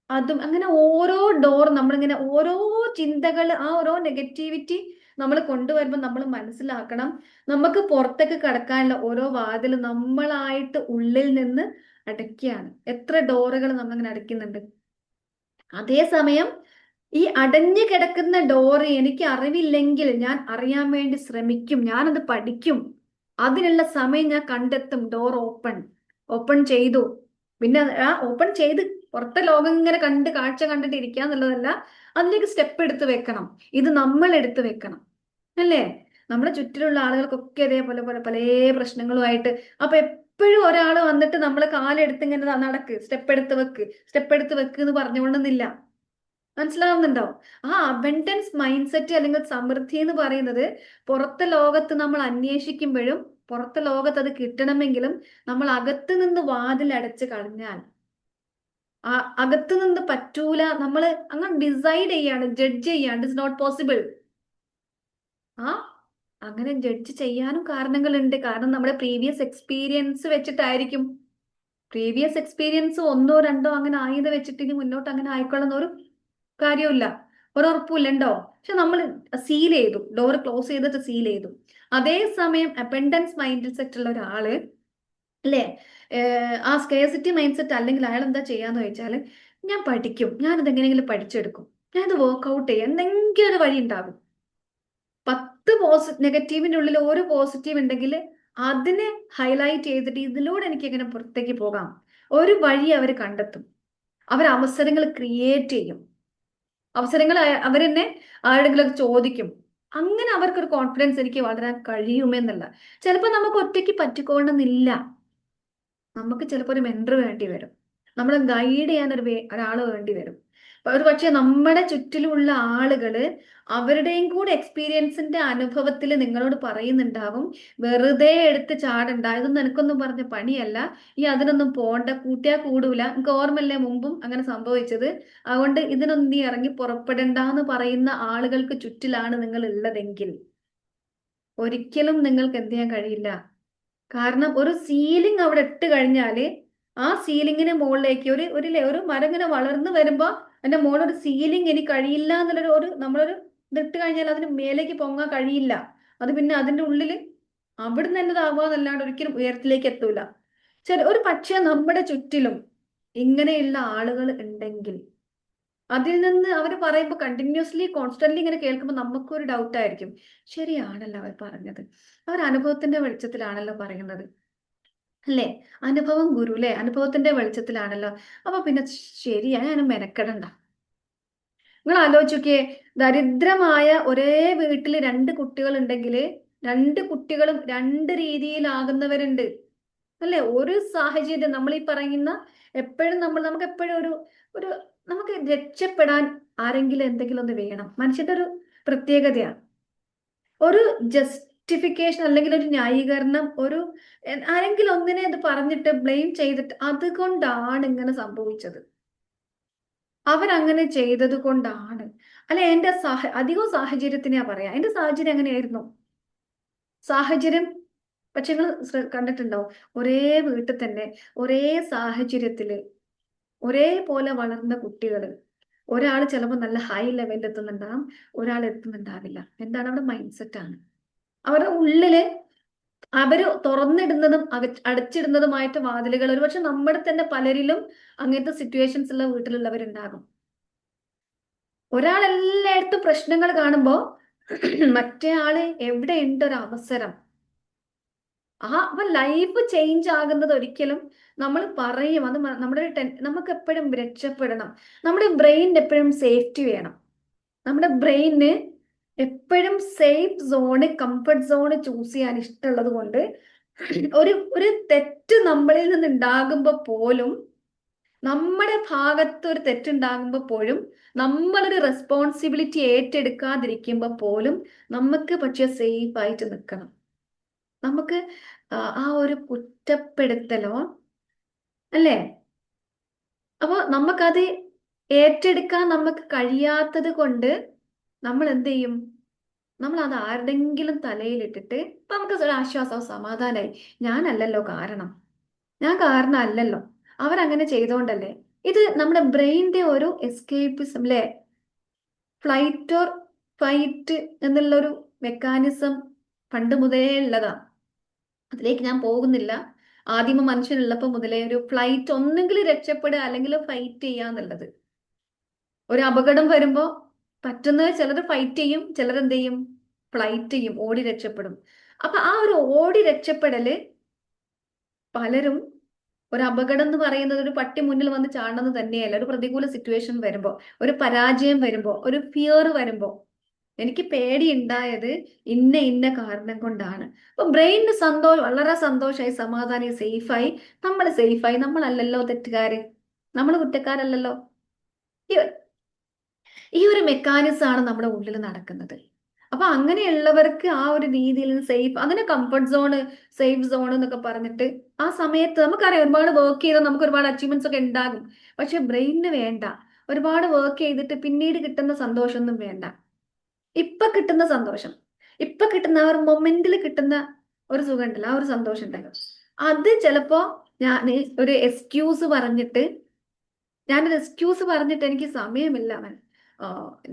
അതും അങ്ങനെ ഓരോ ഡോർ നമ്മളിങ്ങനെ ഓരോ ചിന്തകൾ, ആ ഓരോ നെഗറ്റിവിറ്റി നമ്മൾ കൊണ്ടുവരുമ്പോൾ നമ്മൾ മനസ്സിലാക്കണം, നമുക്ക് പുറത്തേക്ക് കടക്കാനുള്ള ഓരോ വാതിൽ നമ്മളായിട്ട് ഉള്ളിൽ നിന്ന് അടയ്ക്കുകയാണ്. എത്ര ഡോറുകൾ നമ്മളിങ്ങനെ അടയ്ക്കുന്നുണ്ട്. അതേസമയം ഈ അടഞ്ഞു കിടക്കുന്ന ഡോറ് എനിക്ക് അറിവില്ലെങ്കിൽ ഞാൻ അറിയാൻ വേണ്ടി ശ്രമിക്കും, ഞാനത് പഠിക്കും, അതിനുള്ള സമയം ഞാൻ കണ്ടെത്തും. ഡോർ ഓപ്പൺ ചെയ്തു, പിന്നെ ആ ഓപ്പൺ ചെയ്ത് പുറത്തെ ലോകം ഇങ്ങനെ കാഴ്ച കണ്ടിട്ട് ഇരിക്കുക എന്നുള്ളതല്ല, അതിലേക്ക് സ്റ്റെപ്പ് എടുത്ത് വെക്കണം. ഇത് നമ്മൾ എടുത്ത് വെക്കണം, അല്ലേ? നമ്മുടെ ചുറ്റിലുള്ള ആളുകൾക്കൊക്കെ അതേപോലെ പോലെ പല പ്രശ്നങ്ങളുമായിട്ട്. അപ്പൊ എപ്പോഴും ഒരാൾ വന്നിട്ട് നമ്മളെ കാലെടുത്ത് ഇങ്ങനെ നടക്ക്, സ്റ്റെപ്പ് എടുത്ത് വെക്ക് എന്ന് പറഞ്ഞുകൊണ്ടെന്നില്ല. മനസ്സിലാവുന്നുണ്ടോ? ആ അബൻഡൻസ് മൈൻഡ് സെറ്റ് അല്ലെങ്കിൽ സമൃദ്ധി എന്ന് പറയുന്നത് പുറത്തെ ലോകത്ത് നമ്മൾ അന്വേഷിക്കുമ്പോഴും, പുറത്തെ ലോകത്ത് അത് കിട്ടണമെങ്കിലും നമ്മൾ അകത്ത് നിന്ന് വാതിൽ അടച്ച് കളഞ്ഞാൽ, അകത്ത് നിന്ന് പറ്റൂല, നമ്മൾ അങ്ങനെ ഡിസൈഡ് ചെയ്യാണ്, ജഡ്ജ് ചെയ്യാണ്, ഇറ്റ്സ് നോട്ട് പോസിബിൾ. ആ അങ്ങനെ ജഡ്ജ് ചെയ്യാനും കാരണങ്ങളുണ്ട്. കാരണം നമ്മുടെ പ്രീവിയസ് എക്സ്പീരിയൻസ് വെച്ചിട്ടായിരിക്കും. പ്രീവിയസ് എക്സ്പീരിയൻസ് ഒന്നോ രണ്ടോ അങ്ങനെ ആയത് വെച്ചിട്ട് ഇനി മുന്നോട്ട് അങ്ങനെ ആയിക്കൊള്ളുന്ന ഒരു കാര്യമില്ല, ഒരു ഉറപ്പില്ലണ്ടോ. പക്ഷെ നമ്മൾ സീൽ ചെയ്തു, ഡോർ ക്ലോസ് ചെയ്തിട്ട് സീൽ ചെയ്തു. അതേസമയം അബൻഡൻസ് മൈൻഡ് സെറ്റ് ഉള്ള ഒരാള്, അല്ലേ, ആ സ്കേഴ്സിറ്റി മൈൻഡ് സെറ്റ് അല്ലെങ്കിൽ അയാൾ എന്താ ചെയ്യാന്ന് ചോദിച്ചാൽ, ഞാൻ പഠിക്കും, ഞാനത് എങ്ങനെയെങ്കിലും പഠിച്ചെടുക്കും, ഞാനത് വർക്ക്ഔട്ട് ചെയ്യാം, എന്തെങ്കിലും ഒരു വഴി ഉണ്ടാകും. 10 നെഗറ്റീവിന്റെ ഉള്ളിൽ ഒരു പോസിറ്റീവ് ഉണ്ടെങ്കിൽ അതിനെ ഹൈലൈറ്റ് ചെയ്തിട്ട് ഇതിലൂടെ എനിക്ക് എങ്ങനെ പുറത്തേക്ക് പോകാം, ഒരു വഴി അവർ കണ്ടെത്തും. അവർ അവസരങ്ങൾ ക്രിയേറ്റ് ചെയ്യും, അവസരങ്ങൾ അവരെന്നെ ആരുടെങ്കിലും ചോദിക്കും. അങ്ങനെ അവർക്കൊരു കോൺഫിഡൻസ് എനിക്ക് വളരാൻ കഴിയുമെന്നുള്ള. ചിലപ്പോൾ നമുക്ക് ഒറ്റയ്ക്ക് പറ്റിക്കൊള്ളണമെന്നില്ല, നമുക്ക് ചിലപ്പോൾ ഒരു മെന്റർ വേണ്ടി വരും, നമ്മളെ ഗൈഡ് ചെയ്യാൻ ഒരാൾ വേണ്ടി വരും. ഒരു പക്ഷെ നമ്മുടെ ചുറ്റിലുള്ള ആളുകള് അവരുടെയും കൂടെ എക്സ്പീരിയൻസിന്റെ അനുഭവത്തിൽ നിങ്ങളോട് പറയുന്നുണ്ടാവും, വെറുതെ എടുത്ത് ചാടണ്ട, ഇതൊന്നും എനിക്കൊന്നും പറഞ്ഞ പണിയല്ല, ഈ അതിനൊന്നും പോണ്ട, കൂട്ടിയാ കൂടൂല, എനിക്ക് ഓർമ്മല്ലേ മുമ്പും അങ്ങനെ സംഭവിച്ചത്, അതുകൊണ്ട് ഇതിനൊന്നും നീ ഇറങ്ങി പുറപ്പെടണ്ട എന്ന് പറയുന്ന ആളുകൾക്ക് ചുറ്റിലാണ് നിങ്ങൾ ഉള്ളതെങ്കിൽ ഒരിക്കലും നിങ്ങൾക്ക് എന്ത് ചെയ്യാൻ കഴിയില്ല. കാരണം ഒരു സീലിംഗ് അവിടെ ഇട്ട് കഴിഞ്ഞാല് ആ സീലിങ്ങിന് മുകളിലേക്ക് ഒരു മരം ഇങ്ങനെ വളർന്നു വരുമ്പോ അതിന്റെ മുകളിൽ ഒരു സീലിംഗ് ഇനി കഴിയില്ല നമ്മളൊരു ഇതിട്ട് കഴിഞ്ഞാൽ അതിന് മേലേക്ക് പൊങ്ങാൻ കഴിയില്ല. അത് പിന്നെ അതിന്റെ ഉള്ളിൽ അവിടുന്ന് തന്നെ ഇതാവാന്നല്ലാണ്ട് ഒരിക്കലും ഉയരത്തിലേക്ക് എത്തൂല. ഒരു പക്ഷേ നമ്മുടെ ചുറ്റിലും ഇങ്ങനെയുള്ള ആളുകൾ ഉണ്ടെങ്കിൽ അതിൽ നിന്ന് അവർ പറയുമ്പോൾ കണ്ടിന്യൂസ്ലി കോൺസ്റ്റന്റ്ലി ഇങ്ങനെ കേൾക്കുമ്പോൾ നമുക്കൊരു ഡൗട്ട് ആയിരിക്കും, ശരിയാണല്ലോ അവർ പറഞ്ഞത്, അവർ അനുഭവത്തിന്റെ വെളിച്ചത്തിലാണല്ലോ പറയുന്നത്, അല്ലേ? അനുഭവം ഗുരു അല്ലേ, അനുഭവത്തിന്റെ വെളിച്ചത്തിലാണല്ലോ, അപ്പൊ പിന്നെ ശരിയാ, ഞാൻ മെനക്കെടണ്ട. നിങ്ങൾ ആലോചിക്കേ, ദരിദ്രമായ ഒരേ വീട്ടിൽ രണ്ട് കുട്ടികൾ ഉണ്ടെങ്കിൽ രണ്ട് കുട്ടികളും രണ്ട് രീതിയിലാകുന്നവരുണ്ട്, അല്ലെ? ഒരു സാഹചര്യം നമ്മൾ ഈ പറയുന്ന എപ്പോഴും നമുക്ക് എപ്പോഴും ഒരു നമുക്ക് രക്ഷപ്പെടാൻ ആരെങ്കിലും എന്തെങ്കിലും ഒന്ന് വേണം. മനുഷ്യന്റെ ഒരു പ്രത്യേകതയാണ്. ഒരു ജസ്റ്റിഫിക്കേഷൻ അല്ലെങ്കിൽ ഒരു ന്യായീകരണം, ആരെങ്കിലും ഒന്നിനെ അത് പറഞ്ഞിട്ട് ബ്ലെയിം ചെയ്തിട്ട് അതുകൊണ്ടാണ് ഇങ്ങനെ സംഭവിച്ചത്, അവരങ്ങനെ ചെയ്തത് കൊണ്ടാണ്, അല്ലെ? അധികവും സാഹചര്യത്തിനെയാ പറയാ. എന്റെ സാഹചര്യം എങ്ങനെയായിരുന്നു, സാഹചര്യം. പക്ഷെ നിങ്ങൾ കണ്ടിട്ടുണ്ടാവും, ഒരേ വീട്ടിൽ തന്നെ ഒരേ സാഹചര്യത്തില് ഒരേപോലെ വളർന്ന കുട്ടികൾ, ഒരാൾ ചിലപ്പോൾ നല്ല ഹൈ ലെവലിൽ എത്തുന്നുണ്ടാവും, ഒരാൾ എത്തുന്നുണ്ടാവില്ല. എന്താണ്? അവിടെ മൈൻഡ് സെറ്റ് ആണ്. അവരുടെ ഉള്ളില് അവര് തുറന്നിടുന്നതും അടച്ചിടുന്നതുമായിട്ട് വാതിലുകൾ ഒരുപക്ഷെ നമ്മുടെ തന്നെ പലരിലും അങ്ങനത്തെ സിറ്റുവേഷൻസ് ഉള്ള വീട്ടിലുള്ളവരുണ്ടാകും. ഒരാൾ എല്ലായിടത്തും പ്രശ്നങ്ങൾ കാണുമ്പോ മറ്റേ ആള് എവിടെയുണ്ട് ഒരു അവസരം, അപ്പൊ ലൈഫ് ചേഞ്ച് ആകുന്നത് ഒരിക്കലും നമ്മൾ പറയും. അത് നമ്മുടെ നമുക്ക് എപ്പോഴും രക്ഷപ്പെടണം. നമ്മുടെ ബ്രെയിനിന് എപ്പോഴും സേഫ്റ്റി വേണം. നമ്മുടെ ബ്രെയിനിന് എപ്പോഴും safe zone, comfort zone choose ചെയ്യാൻ ഇഷ്ടമുള്ളത് കൊണ്ട് ഒരു തെറ്റ് നമ്മളിൽ നിന്ന് ഉണ്ടാകുമ്പോ പോലും, നമ്മുടെ ഭാഗത്ത് ഒരു തെറ്റുണ്ടാകുമ്പോൾ പോലും, നമ്മളൊരു റെസ്പോൺസിബിലിറ്റി ഏറ്റെടുക്കാതിരിക്കുമ്പോൾ പോലും നമുക്ക് പക്ഷെ സേഫ് ആയിട്ട് നിൽക്കണം. നമുക്ക് ആ ഒരു കുറ്റപ്പെടുത്തലോ, അല്ലേ? അപ്പൊ നമുക്കത് ഏറ്റെടുക്കാൻ നമുക്ക് കഴിയാത്തത് കൊണ്ട് നമ്മൾ എന്ത് ചെയ്യും? നമ്മൾ അത് ആരുടെങ്കിലും തലയിലിട്ടിട്ട് നമുക്ക് ഒരു ആശ്വാസവും സമാധാനമായി, ഞാനല്ലല്ലോ കാരണം, ഞാൻ കാരണമല്ലല്ലോ, അവരങ്ങനെ ചെയ്തോണ്ടല്ലേ. ഇത് നമ്മുടെ ബ്രെയിനിന്റെ ഒരു എസ്കേപ്പിസം, അല്ലേ? ഫ്ലൈറ്റ് ഓർ ഫൈറ്റ് എന്നുള്ളൊരു മെക്കാനിസം പണ്ട് മുതലേ ഉള്ളതാ. അതിലേക്ക് ഞാൻ പോകുന്നില്ല. ആദിമ മനുഷ്യനുള്ളപ്പോ മുതലേ ഒരു ഫ്ലൈറ്റ്, ഒന്നെങ്കിൽ രക്ഷപ്പെടുക അല്ലെങ്കിൽ ഫൈറ്റ് ചെയ്യാന്നുള്ളത്. ഒരു അപകടം വരുമ്പോ പറ്റുന്നത് ചിലർ ഫൈറ്റ് ചെയ്യും, ചിലർ എന്ത് ചെയ്യും? ഫ്ലൈറ്റ് ചെയ്യും, ഓടി രക്ഷപ്പെടും. അപ്പൊ ആ ഒരു ഓടി രക്ഷപ്പെടല് പലരും, ഒരു അപകടം എന്ന് പറയുന്നത് ഒരു പട്ടി മുന്നിൽ വന്ന് ചാടുന്നത് തന്നെയല്ല. ഒരു പ്രതികൂല സിറ്റുവേഷൻ വരുമ്പോ, ഒരു പരാജയം വരുമ്പോ, ഒരു ഫിയർ വരുമ്പോ, എനിക്ക് പേടി ഉണ്ടായത് ഇന്ന കാരണം കൊണ്ടാണ്. അപ്പൊ ബ്രെയിനിന് വളരെ സന്തോഷമായി, സമാധാനമായി, സേഫായി. നമ്മൾ സേഫായി, നമ്മളല്ലല്ലോ തെറ്റുകാര്, നമ്മൾ കുറ്റക്കാരല്ലല്ലോ. ഈ ഈ ഒരു മെക്കാനിസം ആണ് നമ്മുടെ ഉള്ളിൽ നടക്കുന്നത്. അപ്പൊ അങ്ങനെയുള്ളവർക്ക് ആ ഒരു രീതിയിൽ സേഫ്, അതിനെ കംഫർട്ട് സോണ്, സേഫ് സോൺ എന്നൊക്കെ പറഞ്ഞിട്ട് ആ സമയത്ത് നമുക്കറിയാം ഒരുപാട് വർക്ക് ചെയ്താൽ നമുക്ക് ഒരുപാട് അച്ചീവ്മെന്റ്സ് ഒക്കെ ഉണ്ടാകും. പക്ഷെ ബ്രെയിനിന് വേണ്ട, ഒരുപാട് വർക്ക് ചെയ്തിട്ട് പിന്നീട് കിട്ടുന്ന സന്തോഷമൊന്നും വേണ്ട. ഇപ്പൊ കിട്ടുന്ന സന്തോഷം, ഇപ്പൊ കിട്ടുന്ന ആ ഒരു മൊമെന്റിൽ കിട്ടുന്ന ഒരു സുഖം ഉണ്ടല്ലോ, ആ ഒരു സന്തോഷം ഉണ്ടല്ലോ, അത് ചിലപ്പോ ഞാൻ ഒരു എക്സ്ക്യൂസ് പറഞ്ഞിട്ട് എനിക്ക് സമയമില്ല,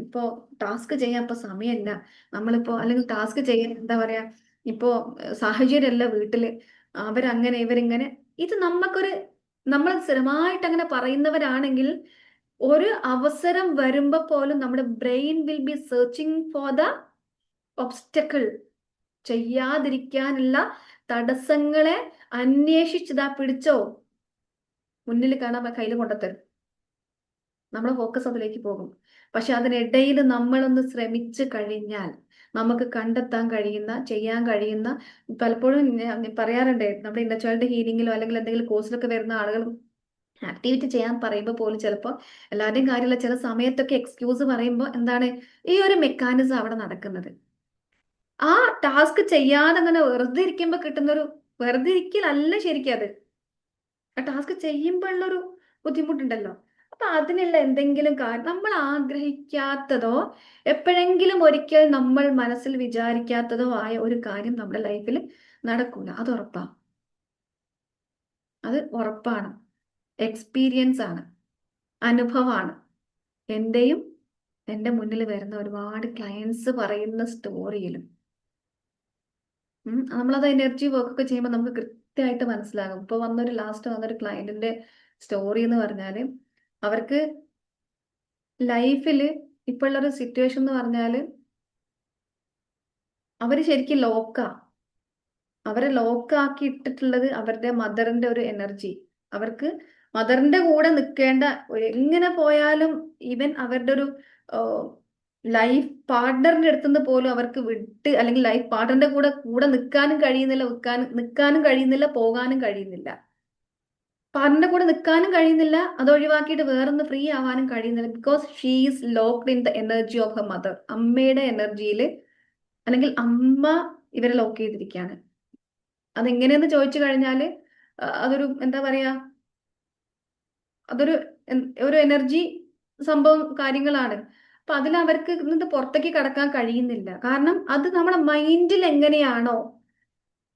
ഇപ്പോ ടാസ്ക് ചെയ്യാൻ ഇപ്പൊ സമയമില്ല, നമ്മളിപ്പോ അല്ലെങ്കിൽ ടാസ്ക് ചെയ്യാൻ എന്താ പറയാ, ഇപ്പോ സാഹചര്യമല്ല വീട്ടില്, അവരങ്ങനെ ഇവരിങ്ങനെ, ഇത് നമ്മൾ സ്ഥിരമായിട്ട് അങ്ങനെ പറയുന്നവരാണെങ്കിൽ ഒരു അവസരം വരുമ്പോ പോലും നമ്മുടെ brain will be searching for the obstacle, ചെയ്യാതിരിക്കാനുള്ള തടസ്സങ്ങളെ അന്വേഷിച്ചതാ പിടിച്ചോ, മുന്നിൽ കാണാൻ കയ്യിൽ കൊണ്ടുത്തരും. നമ്മുടെ ഫോക്കസ് അതിലേക്ക് പോകും. പക്ഷെ അതിനിടയിൽ നമ്മളൊന്ന് ശ്രമിച്ചു കഴിഞ്ഞാൽ നമുക്ക് കണ്ടെത്താൻ കഴിയുന്ന, ചെയ്യാൻ കഴിയുന്ന, പലപ്പോഴും ഞാൻ പറയാറുണ്ട്, നമ്മുടെ ഇന്നർ ചൈൽഡ് ഹീലിംഗിലോ അല്ലെങ്കിൽ എന്തെങ്കിലും കോഴ്സിലൊക്കെ വരുന്ന ആളുകൾ ആക്ടിവിറ്റി ചെയ്യാൻ പറയുമ്പോൾ പോലും ചിലപ്പോൾ എല്ലാവരുടെയും കാര്യമില്ല, ചില സമയത്തൊക്കെ എക്സ്ക്യൂസ് പറയുമ്പോൾ എന്താണ് ഈ ഒരു മെക്കാനിസം അവിടെ നടക്കുന്നത്. ആ ടാസ്ക് ചെയ്യാതെ അങ്ങനെ വെറുതെ ഇരിക്കുമ്പോൾ കിട്ടുന്നൊരു, വെറുതെ ഇരിക്കലല്ല ശരിക്കും അത്, ആ ടാസ്ക് ചെയ്യുമ്പോഴുള്ളൊരു ബുദ്ധിമുട്ടുണ്ടല്ലോ. അപ്പൊ അതിനുള്ള എന്തെങ്കിലും കാര്യം, നമ്മൾ ആഗ്രഹിക്കാത്തതോ എപ്പോഴെങ്കിലും ഒരിക്കൽ നമ്മൾ മനസ്സിൽ വിചാരിക്കാത്തതോ ആയ ഒരു കാര്യം നമ്മുടെ ലൈഫിൽ നടക്കൂല. അത് ഉറപ്പാ, അത് ഉറപ്പാണ്. എക്സ്പീരിയൻസ് ആണ്, അനുഭവമാണ്. എന്റെയും എൻ്റെ മുന്നിൽ വരുന്ന ഒരുപാട് ക്ലയൻസ് പറയുന്ന സ്റ്റോറിയിലും നമ്മളത് എനർജി വർക്ക് ഒക്കെ ചെയ്യുമ്പോൾ നമുക്ക് കൃത്യമായിട്ട് മനസ്സിലാകും. ഇപ്പൊ ലാസ്റ്റ് വന്നൊരു ക്ലയന്റിന്റെ സ്റ്റോറി എന്ന് പറഞ്ഞാല്, അവർക്ക് ലൈഫിൽ ഇപ്പോഴുള്ളൊരു സിറ്റുവേഷൻ എന്ന് പറഞ്ഞാല് അവര് ശരിക്കും അവരെ ലോക്കാക്കി ഇട്ടിട്ടുള്ളത് അവരുടെ മദറിന്റെ ഒരു എനർജി. അവർക്ക് മദറിന്റെ കൂടെ നിൽക്കേണ്ട, എങ്ങനെ പോയാലും ഈവൻ അവരുടെ ഒരു ലൈഫ് പാർട്ട്ണറിന്റെ അടുത്തുനിന്ന് പോലും അവർക്ക് വിട്ട്, അല്ലെങ്കിൽ ലൈഫ് പാർട്ട്ണറിന്റെ കൂടെ നിൽക്കാനും കഴിയുന്നില്ല, നിൽക്കാനും കഴിയുന്നില്ല, പോകാനും കഴിയുന്നില്ല. പാർട്ട്ണറിന്റെ കൂടെ നിൽക്കാനും കഴിയുന്നില്ല, അത് ഒഴിവാക്കിയിട്ട് വേറൊന്ന് ഫ്രീ ആവാനും കഴിയുന്നില്ല. Because she is locked in the energy of her mother. അമ്മയുടെ എനർജിയിൽ, അല്ലെങ്കിൽ അമ്മ ഇവരെ ലോക്ക് ചെയ്തിരിക്കുകയാണ്. അതെങ്ങനെയെന്ന് ചോദിച്ചു കഴിഞ്ഞാല് അതൊരു എന്താ പറയാ, അതൊരു ഒരു എനർജി സംഭവം കാര്യങ്ങളാണ്. അപ്പൊ അതിൽ അവർക്ക് ഇന്നത് പുറത്തേക്ക് കടക്കാൻ കഴിയുന്നില്ല. കാരണം അത് നമ്മുടെ മൈൻഡിൽ എങ്ങനെയാണോ,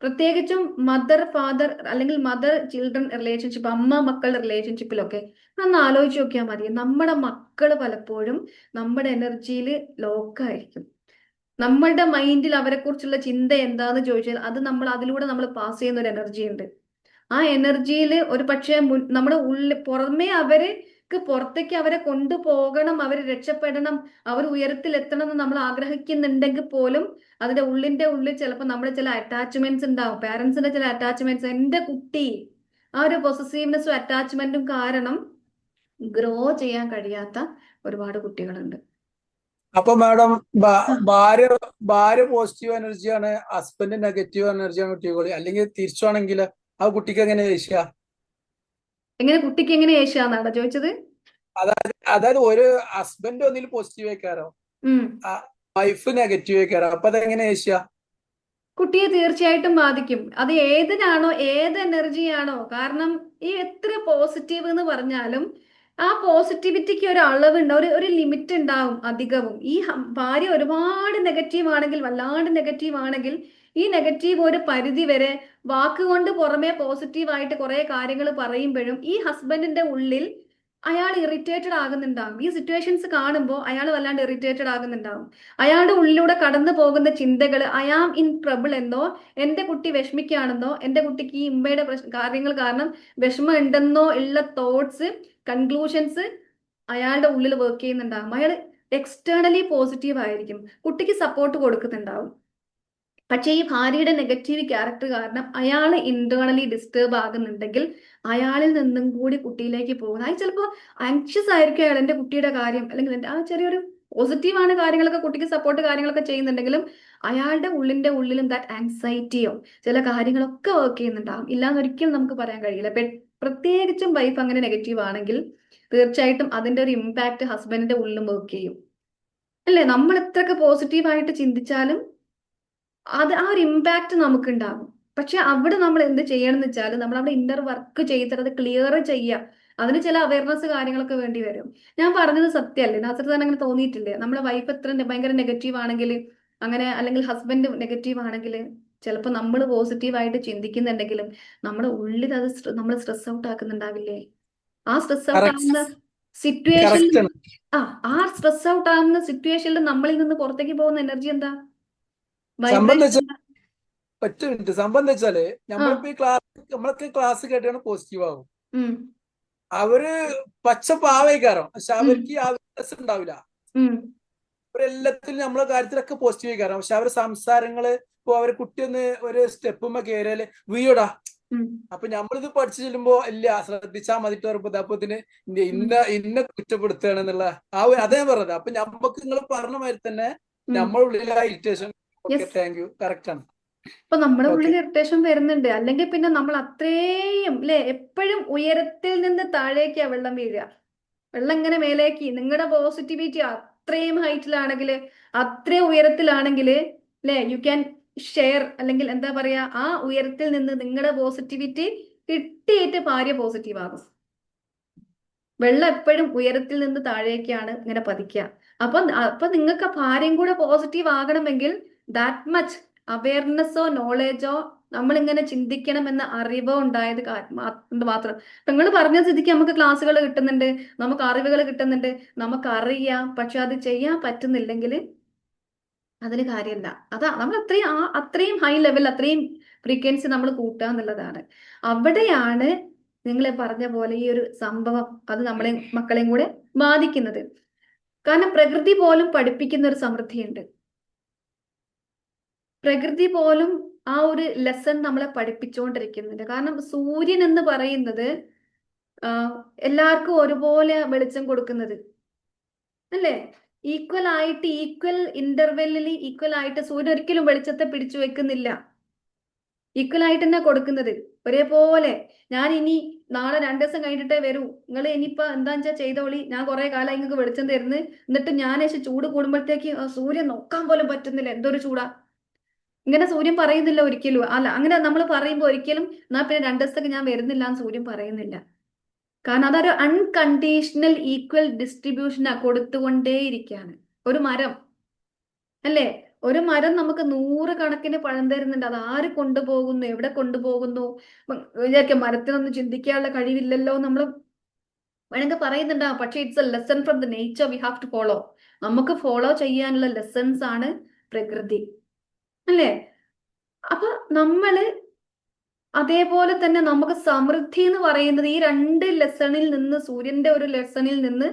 പ്രത്യേകിച്ചും മദർ ഫാദർ അല്ലെങ്കിൽ മദർ ചിൽഡ്രൻ റിലേഷൻഷിപ്പ്, അമ്മ മക്കളുടെ റിലേഷൻഷിപ്പിലൊക്കെ ഒന്ന് ആലോചിച്ച് നോക്കിയാൽ മതി. നമ്മുടെ മക്കള് പലപ്പോഴും നമ്മുടെ എനർജിയിൽ ലോക്കായിരിക്കും. നമ്മളുടെ മൈൻഡിൽ അവരെ കുറിച്ചുള്ള ചിന്ത എന്താന്ന് ചോദിച്ചാൽ അത് അതിലൂടെ നമ്മൾ പാസ് ചെയ്യുന്ന ഒരു എനർജി ഉണ്ട്. ആ എനർജിയിൽ ഒരു പക്ഷേ നമ്മുടെ ഉള്ളിൽ പുറമേ അവർക്ക് പുറത്തേക്ക് അവരെ കൊണ്ടുപോകണം, അവർ രക്ഷപ്പെടണം, അവർ ഉയരത്തിൽ എത്തണം എന്ന് നമ്മൾ ആഗ്രഹിക്കുന്നുണ്ടെങ്കിൽ പോലും അതിന്റെ ഉള്ളിൽ ചിലപ്പോൾ നമ്മുടെ ചില അറ്റാച്ച്മെന്റ്സ് ഉണ്ടാവും. പാരന്റ്സിന്റെ ചില അറ്റാച്ച്മെന്റ്സ്, എന്റെ കുട്ടി ആ ഒരു പൊസസീവ്നെസ്സും അറ്റാച്ച്മെന്റും കാരണം ഗ്രോ ചെയ്യാൻ കഴിയാത്ത ഒരുപാട് കുട്ടികളുണ്ട്. അപ്പൊ മാഡം ഭാര്യ ഭാര്യ പോസിറ്റീവ് എനർജിയാണ്, ഹസ്ബൻഡ് നെഗറ്റീവ് എനർജിയാണ് കുട്ടികൾ, അല്ലെങ്കിൽ തിരിച്ചാണെങ്കിൽ ആ കുട്ടിക്ക് എങ്ങനെ ഏഷ്യ? കുട്ടിക്ക് എങ്ങനെ ഏഷ്യാന്നാണോ ചോദിച്ചത്? അതായത് ഒരു ഹസ്ബൻഡ് ഒന്നിൽ പോസിറ്റീവ് ആയിക്കാരോ, വൈഫ് നെഗറ്റീവ് ആയിക്കാരോ, അപ്പൊ അതെങ്ങനെ ഏഷ്യ? കുട്ടിയെ തീർച്ചയായിട്ടും ബാധിക്കും. അത് ഏതിനാണോ, ഏത് എനർജിയാണോ. കാരണം ഈ എത്ര പോസിറ്റീവ് എന്ന് പറഞ്ഞാലും ആ പോസിറ്റിവിറ്റിക്ക് ഒരു അളവുണ്ട്, ഒരു ലിമിറ്റ് ഉണ്ടാവും അധികവും. ഈ ഭാര്യ ഒരുപാട് നെഗറ്റീവ് ആണെങ്കിൽ, വല്ലാണ്ട് നെഗറ്റീവ് ആണെങ്കിൽ, ഈ നെഗറ്റീവ് ഒരു പരിധി വരെ വാക്കുകൊണ്ട് പുറമെ പോസിറ്റീവായിട്ട് കുറെ കാര്യങ്ങൾ പറയുമ്പോഴും ഈ ഹസ്ബൻഡിന്റെ ഉള്ളിൽ അയാൾ ഇറിറ്റേറ്റഡ് ആകുന്നുണ്ടാവും. ഈ സിറ്റുവേഷൻസ് കാണുമ്പോൾ അയാൾ വല്ലാണ്ട് ഇറിറ്റേറ്റഡ് ആകുന്നുണ്ടാവും. അയാളുടെ ഉള്ളിലൂടെ കടന്നു പോകുന്ന ചിന്തകൾ, ഐ ആം ഇൻ ട്രബിൾ എന്നോ, എന്റെ കുട്ടി വിഷമിക്കുകയാണെന്നോ, എന്റെ കുട്ടിക്ക് ഈ ഉമ്മയുടെ കാര്യങ്ങൾ കാരണം വിഷമം ഉണ്ടെന്നോ ഉള്ള തോട്ട്സ്, കൺക്ലൂഷൻസ് അയാളുടെ ഉള്ളിൽ വർക്ക് ചെയ്യുന്നുണ്ടാവും. അയാൾ എക്സ്റ്റേണലി പോസിറ്റീവ് ആയിരിക്കും, കുട്ടിക്ക് സപ്പോർട്ട് കൊടുക്കുന്നുണ്ടാവും. പക്ഷേ ഈ ഭാര്യയുടെ നെഗറ്റീവ് ക്യാരക്ടർ കാരണം അയാൾ ഇന്റേണലി ഡിസ്റ്റർബ് ആകുന്നുണ്ടെങ്കിൽ അയാളിൽ നിന്നും കൂടി കുട്ടിയിലേക്ക് പോകുന്നത്. അയാൾ ചിലപ്പോൾ ആങ്ഷ്യസ് ആയിരിക്കും, അയാൾ എൻ്റെ കുട്ടിയുടെ കാര്യം, അല്ലെങ്കിൽ എൻ്റെ ആ ചെറിയൊരു പോസിറ്റീവാണ് കാര്യങ്ങളൊക്കെ, കുട്ടിക്ക് സപ്പോർട്ട് കാര്യങ്ങളൊക്കെ ചെയ്യുന്നുണ്ടെങ്കിലും അയാളുടെ ഉള്ളിലും ദാറ്റ് ആങ്സൈറ്റിയോ ചില കാര്യങ്ങളൊക്കെ വർക്ക് ചെയ്യുന്നുണ്ടാകും. ഇല്ലാന്നൊരിക്കലും നമുക്ക് പറയാൻ കഴിയില്ല. പ്രത്യേകിച്ചും വൈഫ് അങ്ങനെ നെഗറ്റീവ് ആണെങ്കിൽ തീർച്ചയായിട്ടും അതിന്റെ ഒരു ഇമ്പാക്ട് ഹസ്ബൻഡിന്റെ ഉള്ളിലും വർക്ക് ചെയ്യും. അല്ലേ? നമ്മൾ എത്രയൊക്കെ പോസിറ്റീവായിട്ട് ചിന്തിച്ചാലും അത് ആ ഒരു ഇമ്പാക്ട് നമുക്ക് ഉണ്ടാകും. പക്ഷെ അവിടെ നമ്മൾ എന്ത് ചെയ്യണം എന്ന് വെച്ചാൽ നമ്മൾ അവിടെ ഇന്നർ വർക്ക് ചെയ്തിട്ട് അത് ക്ലിയർ ചെയ്യുക. അതിന് ചില അവയർനെസ് കാര്യങ്ങളൊക്കെ വേണ്ടി വരും. ഞാൻ പറഞ്ഞത് സത്യമല്ലേ? നാസർ തന്നെ അങ്ങനെ തോന്നിയിട്ടില്ലേ? നമ്മളെ വൈഫ് എത്ര ഭയങ്കര നെഗറ്റീവ് ആണെങ്കിൽ അങ്ങനെ, അല്ലെങ്കിൽ ഹസ്ബൻഡ് നെഗറ്റീവ് ആണെങ്കിൽ ചിലപ്പോൾ നമ്മൾ പോസിറ്റീവായിട്ട് ചിന്തിക്കുന്നുണ്ടെങ്കിലും നമ്മുടെ ഉള്ളിൽ അത് നമ്മൾ സ്ട്രെസ് ഔട്ട് ആക്കുന്നുണ്ടാവില്ലേ? ആ സ്ട്രെസ് ഔട്ട് ആവുന്ന സിറ്റുവേഷനിൽ, ആ സ്ട്രെസ് ഔട്ട് ആവുന്ന സിറ്റുവേഷനിൽ നമ്മളിൽ നിന്ന് പുറത്തേക്ക് പോകുന്ന എനർജി എന്താ? സംബന്ധിച്ച ഒറ്റ മിനിറ്റ്. സംഭവം എന്താ വെച്ചാല് നമ്മളിപ്പോ ഈ നമ്മളൊക്കെ ക്ലാസ് കേട്ടാണ് പോസിറ്റീവ് ആവും. അവര് പച്ച പാവയ്ക്കാരോ, പക്ഷെ അവർക്ക് ആ വ്യത്യാസം ഉണ്ടാവില്ല. അവരെല്ലാത്തിലും നമ്മളെ കാര്യത്തിലൊക്കെ പോസിറ്റീവ് ആയിക്കാരം. പക്ഷെ അവരുടെ സംസാരങ്ങള്, ഇപ്പൊ അവരെ കുട്ടി ഒന്ന് ഒരു സ്റ്റെപ്പുമ്മ കയറിയാല് വീടാ, അപ്പൊ നമ്മളിത് പഠിച്ചു ചെല്ലുമ്പോ ഇല്ല ശ്രദ്ധിച്ചാൽ മതിട്ട് പറയുമ്പോ അപ്പത്തിന് ഇന്ന കുറ്റപ്പെടുത്തുകയാണെന്നുള്ള അതേ പറഞ്ഞത്. അപ്പൊ നമ്മക്ക് നിങ്ങൾ പറഞ്ഞ മാതിരി തന്നെ നമ്മുടെ ഉള്ളിൽ ആ ഇറിറ്റേഷൻ. താങ്ക് യു, കറക്റ്റ് ആണ്. അപ്പൊ നമ്മുടെ ഉള്ളിൽ ഇറിറ്റേഷൻ വരുന്നുണ്ട്. അല്ലെങ്കിൽ പിന്നെ നമ്മൾ അത്രയും അല്ലെ, എപ്പോഴും ഉയരത്തിൽ നിന്ന് താഴേക്കാ വെള്ളം വീഴുക. വെള്ളം ഇങ്ങനെ മേലേക്ക്, നിങ്ങളുടെ പോസിറ്റിവിറ്റി അത്രയും ഹൈറ്റിലാണെങ്കിൽ, അത്രയും ഉയരത്തിലാണെങ്കിൽ അല്ലെ, യു ക്യാൻ ഷെയർ, അല്ലെങ്കിൽ എന്താ പറയാ, ആ ഉയരത്തിൽ നിന്ന് നിങ്ങളുടെ പോസിറ്റിവിറ്റി കിട്ടിയിട്ട് ഭാര്യ പോസിറ്റീവ് ആകും. വെള്ളം എപ്പോഴും ഉയരത്തിൽ നിന്ന് താഴേക്കാണ് ഇങ്ങനെ പതിക്കുക. അപ്പൊ നിങ്ങൾക്ക് ഭാര്യയും കൂടെ പോസിറ്റീവ് ആകണമെങ്കിൽ ദാറ്റ് മച്ച് അവയർനെസ്സോ നോളേജോ നമ്മളിങ്ങനെ ചിന്തിക്കണം എന്ന അറിവോ ഉണ്ടായത് മാത്രം. നിങ്ങൾ പറഞ്ഞ സ്ഥിതിക്ക് നമുക്ക് ക്ലാസ്സുകൾ കിട്ടുന്നുണ്ട്, നമുക്ക് അറിവുകൾ കിട്ടുന്നുണ്ട്, നമുക്കറിയാം. പക്ഷെ അത് ചെയ്യാൻ പറ്റുന്നില്ലെങ്കിൽ അതിന് കാര്യമില്ല. അതാ നമ്മൾ അത്രയും ഹൈ ലെവൽ, അത്രയും ഫ്രീക്വൻസി നമ്മൾ കൂട്ടുക എന്നുള്ളതാണ്. അവിടെയാണ് നിങ്ങൾ പറഞ്ഞ പോലെ ഈ ഒരു സംഭവം അത് നമ്മളെ മക്കളെയും കൂടെ ബാധിക്കുന്നത്. കാരണം പ്രകൃതി പോലും പഠിപ്പിക്കുന്ന ഒരു സമൃദ്ധിയുണ്ട്. പ്രകൃതി പോലും ആ ഒരു ലെസൺ നമ്മളെ പഠിപ്പിച്ചുകൊണ്ടിരിക്കുന്നുണ്ട്. കാരണം സൂര്യൻ എന്ന് പറയുന്നത് എല്ലാവർക്കും ഒരുപോലെ വെളിച്ചം കൊടുക്കുന്നത് അല്ലേ? ഈക്വൽ ആയിട്ട്, ഈക്വൽ ഇന്റർവെല്ലിൽ ഈക്വൽ ആയിട്ട് സൂര്യൻ ഒരിക്കലും വെളിച്ചത്തെ പിടിച്ചു വെക്കുന്നില്ല. ഈക്വൽ ആയിട്ട് തന്നെ കൊടുക്കുന്നത് ഒരേപോലെ. ഞാൻ ഇനി നാളെ 2 ദിവസം കഴിഞ്ഞിട്ടേ വരൂ, നിങ്ങൾ ഇനിയിപ്പോ എന്താന്ന് വെച്ചാൽ ചെയ്തോളി, ഞാൻ കുറെ കാലം നിങ്ങൾക്ക് വെളിച്ചം തരുന്നു, എന്നിട്ട് ഞാൻ ചൂട് കൂടുമ്പോഴത്തേക്ക് സൂര്യൻ നോക്കാൻ പോലും പറ്റുന്നില്ല, എന്തൊരു ചൂടാ. ഇങ്ങനെ സൂര്യൻ പറയുന്നില്ല ഒരിക്കലും. അല്ല, അങ്ങനെ നമ്മൾ പറയുമ്പോൾ ഒരിക്കലും എന്നാ പിന്നെ 2 ദിവസത്തേക്ക് ഞാൻ വരുന്നില്ല എന്ന് സൂര്യൻ പറയുന്നില്ല. കാരണം അതൊരു അൺകണ്ടീഷണൽ ഈക്വൽ ഡിസ്ട്രിബ്യൂഷനാ കൊടുത്തുകൊണ്ടേയിരിക്കുകയാണ്. ഒരു മരം അല്ലേ, ഒരു മരം നമുക്ക് 100 കണക്കിന് പഴം തരുന്നുണ്ട്. അത് ആര് കൊണ്ടുപോകുന്നു, എവിടെ കൊണ്ടുപോകുന്നു, വിചാരിക്കാം മരത്തിനൊന്നും ചിന്തിക്കാനുള്ള കഴിവില്ലല്ലോ നമ്മൾ വേണമെങ്കിൽ പറയുന്നുണ്ടാവും. പക്ഷെ it's a lesson from the nature we have to follow. നമുക്ക് ഫോളോ ചെയ്യാനുള്ള ലെസൺസ് ആണ് പ്രകൃതി അല്ലേ? അപ്പൊ നമ്മള് അതേപോലെ തന്നെ നമുക്ക് സമൃദ്ധി എന്ന് പറയുന്നത് ഈ 2 ലെസണിൽ നിന്ന്, സൂര്യന്റെ ഒരു ലെസണിൽ നിന്ന്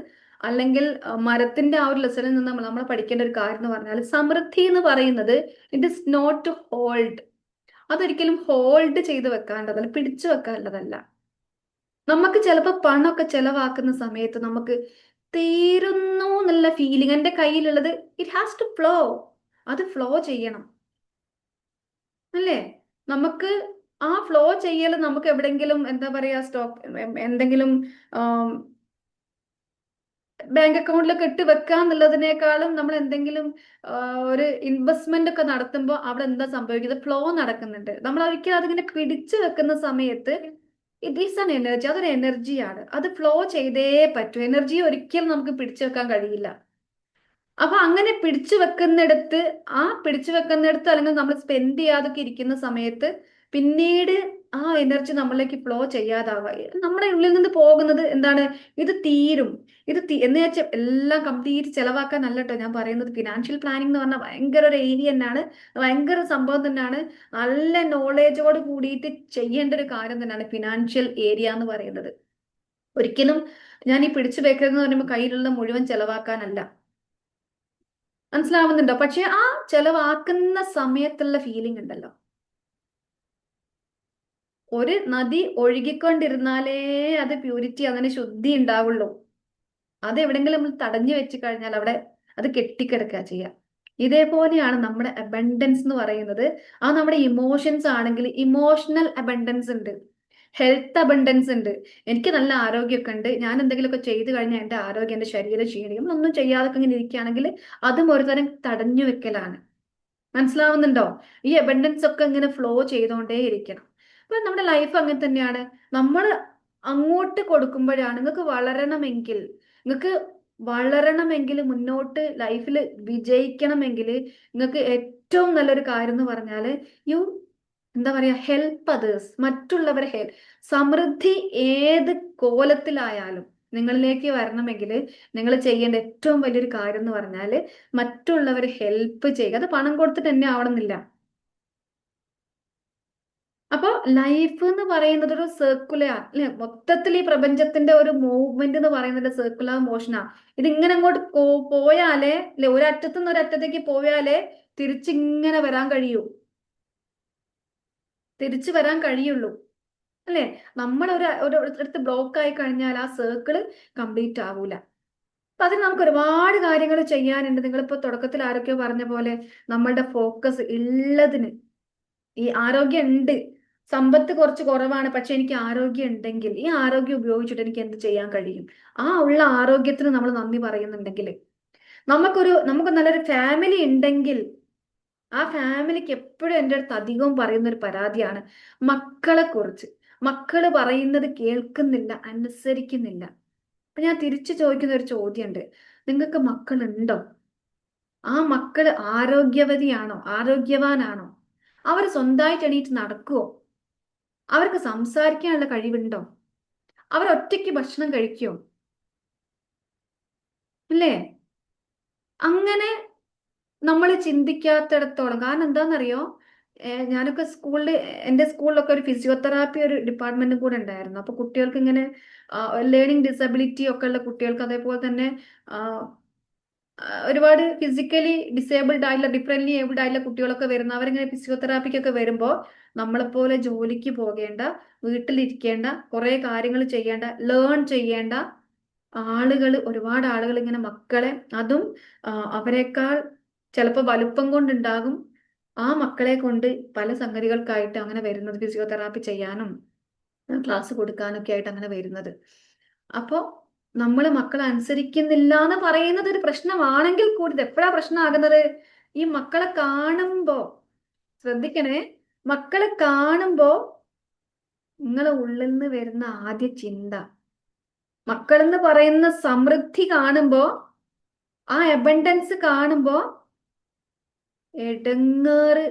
അല്ലെങ്കിൽ മരത്തിന്റെ ആ ഒരു ലെസണിൽ നിന്ന് നമ്മൾ പഠിക്കേണ്ട ഒരു കാര്യം എന്ന് പറഞ്ഞാൽ, സമൃദ്ധി എന്ന് പറയുന്നത് it is not to hold. അതൊരിക്കലും ഹോൾഡ് ചെയ്ത് വെക്കാനുള്ളതല്ല, പിടിച്ചു വെക്കാനുള്ളതല്ല. നമുക്ക് ചിലപ്പോൾ പണമൊക്കെ ചെലവാക്കുന്ന സമയത്ത് നമുക്ക് തീരുന്നു എന്നുള്ള ഫീലിംഗ്, എൻ്റെ കയ്യിലുള്ളത് ഇറ്റ് ഹാസ് ടു ഫ്ലോ, അത് ഫ്ലോ ചെയ്യണം അല്ലേ? നമുക്ക് ആ ഫ്ലോ ചെയ്യൽ നമുക്ക് എവിടെങ്കിലും എന്താ പറയാ എന്തെങ്കിലും ബാങ്ക് അക്കൗണ്ടിലൊക്കെ ഇട്ട് വെക്കാന്നുള്ളതിനേക്കാളും നമ്മൾ എന്തെങ്കിലും ഒരു ഇൻവെസ്റ്റ്മെന്റ് ഒക്കെ നടത്തുമ്പോൾ അവിടെ എന്താ സംഭവിക്കുന്നത്, ഫ്ലോ നടക്കുന്നുണ്ട്. നമ്മൾ ഒരിക്കലും അതിങ്ങനെ പിടിച്ചു വെക്കുന്ന സമയത്ത് ഇറ്റ് ഈസ് ആൻ എനർജി, അതൊരു എനർജിയാണ്, അത് ഫ്ലോ ചെയ്തേ പറ്റൂ. എനർജി ഒരിക്കലും നമുക്ക് പിടിച്ചു വെക്കാൻ കഴിയില്ല. അപ്പൊ അങ്ങനെ പിടിച്ചു വെക്കുന്നിടത്ത് അല്ലെങ്കിൽ നമ്മൾ സ്പെൻഡ് ചെയ്യാതൊക്കെ ഇരിക്കുന്ന സമയത്ത് പിന്നീട് ആ എനർജി നമ്മളിലേക്ക് ഫ്ലോ ചെയ്യാതാവുക, നമ്മുടെ ഉള്ളിൽ നിന്ന് പോകുന്നത് എന്താണ്, ഇത് തീരും, എന്ന് വെച്ചാൽ എല്ലാം കംപ്ലീറ്റ് ചെലവാക്കാൻ അല്ല കേട്ടോ ഞാൻ പറയുന്നത്. ഫിനാൻഷ്യൽ പ്ലാനിങ് എന്ന് പറഞ്ഞാൽ ഭയങ്കര ഒരു ഏരിയ തന്നെയാണ്, ഭയങ്കര സംഭവം തന്നെയാണ്. നല്ല നോളേജോട് കൂടിയിട്ട് ചെയ്യേണ്ട ഒരു കാര്യം തന്നെയാണ് ഫിനാൻഷ്യൽ ഏരിയ എന്ന് പറയുന്നത്. ഒരിക്കലും ഞാൻ ഈ പിടിച്ചു വെക്കരുതെന്ന് പറയുമ്പോൾ കയ്യിലുള്ള മുഴുവൻ ചെലവാക്കാനല്ല, മനസ്സിലാവുന്നുണ്ടോ? പക്ഷെ ആ ചെലവാക്കുന്ന സമയത്തുള്ള ഫീലിംഗ് ഉണ്ടല്ലോ, ഒരു നദി ഒഴുകിക്കൊണ്ടിരുന്നാലേ അത് പ്യൂരിറ്റി, അതിന് ശുദ്ധി ഉണ്ടാവുള്ളൂ. അത് എവിടെങ്കിലും നമ്മൾ തടഞ്ഞു വെച്ച് കഴിഞ്ഞാൽ അവിടെ അത് കെട്ടിക്കിടക്കുക ചെയ്യുക. ഇതേപോലെയാണ് നമ്മുടെ അബണ്ടൻസ് എന്ന് പറയുന്നത്. ആ നമ്മുടെ ഇമോഷൻസ് ആണെങ്കിൽ ഇമോഷണൽ അബണ്ടൻസ് ഉണ്ട്, ഹെൽത്ത് അബണ്ടൻസ് ഉണ്ട്. എനിക്ക് നല്ല ആരോഗ്യമൊക്കെ ഉണ്ട്, ഞാൻ എന്തെങ്കിലുമൊക്കെ ചെയ്തു കഴിഞ്ഞാൽ എൻ്റെ ആരോഗ്യം, എൻ്റെ ശരീരം ക്ഷീണിക്കും. ഒന്നും ചെയ്യാതൊക്കെ ഇങ്ങനെ ഇരിക്കുകയാണെങ്കിൽ അതും ഒരുതരം തടഞ്ഞു വെക്കലാണ്. മനസ്സിലാവുന്നുണ്ടോ? ഈ അബണ്ടൻസ് ഒക്കെ ഇങ്ങനെ ഫ്ലോ ചെയ്തുകൊണ്ടേ ഇരിക്കണം. അപ്പൊ നമ്മുടെ ലൈഫ് അങ്ങനെ തന്നെയാണ്. നമ്മൾ അങ്ങോട്ട് കൊടുക്കുമ്പോഴാണ് നിങ്ങൾക്ക് വളരണമെങ്കിൽ മുന്നോട്ട് ലൈഫിൽ വിജയിക്കണമെങ്കിൽ നിങ്ങൾക്ക് ഏറ്റവും നല്ലൊരു കാര്യം എന്ന് പറഞ്ഞാല് എന്താ പറയാ, ഹെൽപ്പ് അതേഴ്സ്, മറ്റുള്ളവരെ സമൃദ്ധി ഏത് കോലത്തിലായാലും നിങ്ങളിലേക്ക് വരണമെങ്കിൽ നിങ്ങൾ ചെയ്യേണ്ട ഏറ്റവും വലിയൊരു കാര്യം എന്ന് പറഞ്ഞാൽ മറ്റുള്ളവരെ ഹെൽപ്പ് ചെയ്യുക. അത് പണം കൊടുത്തിട്ട് തന്നെ ആവണമെന്നില്ല. അപ്പൊ ലൈഫ് എന്ന് പറയുന്നത് ഒരു സർക്കുലർ അല്ലെ, മൊത്തത്തിൽ ഈ പ്രപഞ്ചത്തിന്റെ ഒരു മൂവ്മെന്റ് എന്ന് പറയുന്നത് സർക്കുലർ മോഷനാ. ഇതിങ്ങനെ അങ്ങോട്ട് പോയാലേ അല്ലെ, ഒരറ്റത്തു നിന്ന് ഒരറ്റത്തേക്ക് പോയാലേ തിരിച്ചിങ്ങനെ വരാൻ കഴിയുള്ളൂ അല്ലെ. നമ്മൾ ഒരിടത്ത് ബ്ലോക്ക് ആയി കഴിഞ്ഞാൽ ആ സർക്കിള് കംപ്ലീറ്റ് ആവൂല. അപ്പൊ അതിന് നമുക്ക് ഒരുപാട് കാര്യങ്ങൾ ചെയ്യാനുണ്ട്. നിങ്ങളിപ്പോ തുടക്കത്തിൽ ആരൊക്കെയോ പറഞ്ഞ പോലെ നമ്മളുടെ ഫോക്കസ് ഉള്ളതിന്, ഈ ആരോഗ്യം ഉണ്ട്, സമ്പത്ത് കുറച്ച് കുറവാണ്, പക്ഷെ എനിക്ക് ആരോഗ്യം ഉണ്ടെങ്കിൽ ഈ ആരോഗ്യം ഉപയോഗിച്ചിട്ട് എനിക്ക് എന്ത് ചെയ്യാൻ കഴിയും, ആ ഉള്ള ആരോഗ്യത്തിന് നമ്മൾ നന്ദി പറയുന്നുണ്ടെങ്കിൽ, നമുക്ക് നല്ലൊരു ഫാമിലി ഉണ്ടെങ്കിൽ ആ ഫാമിലിക്ക് എപ്പോഴും എൻ്റെ അടുത്ത് അധികവും പറയുന്ന ഒരു പരാതിയാണ് മക്കളെ കുറിച്ച്. മക്കള് പറയുന്നത് കേൾക്കുന്നില്ല, അനുസരിക്കുന്നില്ല. അപ്പൊ ഞാൻ തിരിച്ചു ചോദിക്കുന്ന ഒരു ചോദ്യമുണ്ട്, നിങ്ങൾക്ക് മക്കളുണ്ടോ? ആ മക്കള് ആരോഗ്യവാനാണോ? അവർ സ്വന്തമായിട്ട് എണീറ്റ് നടക്കുവോ? അവർക്ക് സംസാരിക്കാനുള്ള കഴിവുണ്ടോ? അവർ ഒറ്റയ്ക്ക് ഭക്ഷണം കഴിക്കുമോ? അല്ലേ? അങ്ങനെ നമ്മൾ ചിന്തിക്കാത്തിടത്തോളം, കാരണം എന്താണെന്നറിയോ, ഞാനൊക്കെ എൻ്റെ സ്കൂളിലൊക്കെ ഒരു ഫിസിയോതെറാപ്പി ഒരു ഡിപ്പാർട്ട്മെന്റും കൂടെ ഉണ്ടായിരുന്നു. അപ്പൊ കുട്ടികൾക്ക് ഇങ്ങനെ ലേണിംഗ് ഡിസബിലിറ്റി ഒക്കെ ഉള്ള കുട്ടികൾക്ക്, അതേപോലെ തന്നെ ഒരുപാട് ഫിസിക്കലി ഡിസേബിൾഡ് ആയിട്ടുള്ള ഡിഫറെന്റ്ലി ഏബിൾഡ് ആയിട്ടുള്ള കുട്ടികളൊക്കെ വരുന്ന അവരിങ്ങനെ ഫിസിയോതെറാപ്പിക്കൊക്കെ വരുമ്പോൾ നമ്മളെപ്പോലെ ജോലിക്ക് പോകേണ്ട, വീട്ടിലിരിക്കേണ്ട, കുറെ കാര്യങ്ങൾ ചെയ്യേണ്ട, ലേൺ ചെയ്യേണ്ട ആളുകൾ, ഒരുപാട് ആളുകൾ ഇങ്ങനെ മക്കളെ, അതും അവരെക്കാൾ ചിലപ്പോൾ വലുപ്പം കൊണ്ടുണ്ടാകും, ആ മക്കളെ കൊണ്ട് പല സംഗതികൾക്കായിട്ട് അങ്ങനെ വരുന്നത്, ഫിസിയോതെറാപ്പി ചെയ്യാനും ക്ലാസ് കൊടുക്കാനൊക്കെ ആയിട്ട് അങ്ങനെ വരുന്നത്. അപ്പോൾ നമ്മൾ മക്കളെ അനുസരിക്കുന്നില്ല എന്ന് പറയുന്നത് ഒരു പ്രശ്നമാണെങ്കിൽ കൂടി ഇത് എപ്പോഴാ പ്രശ്നമാകുന്നത്? ഈ മക്കളെ കാണുമ്പോ, ശ്രദ്ധിക്കണേ, മക്കളെ കാണുമ്പോ നിങ്ങളെ ഉള്ളിൽ നിന്ന് വരുന്ന ആദ്യ ചിന്ത, മക്കളെന്ന് പറയുന്ന സമൃദ്ധി കാണുമ്പോ, ആ അബണ്ടൻസ് കാണുമ്പോ എടങ്ങേറ്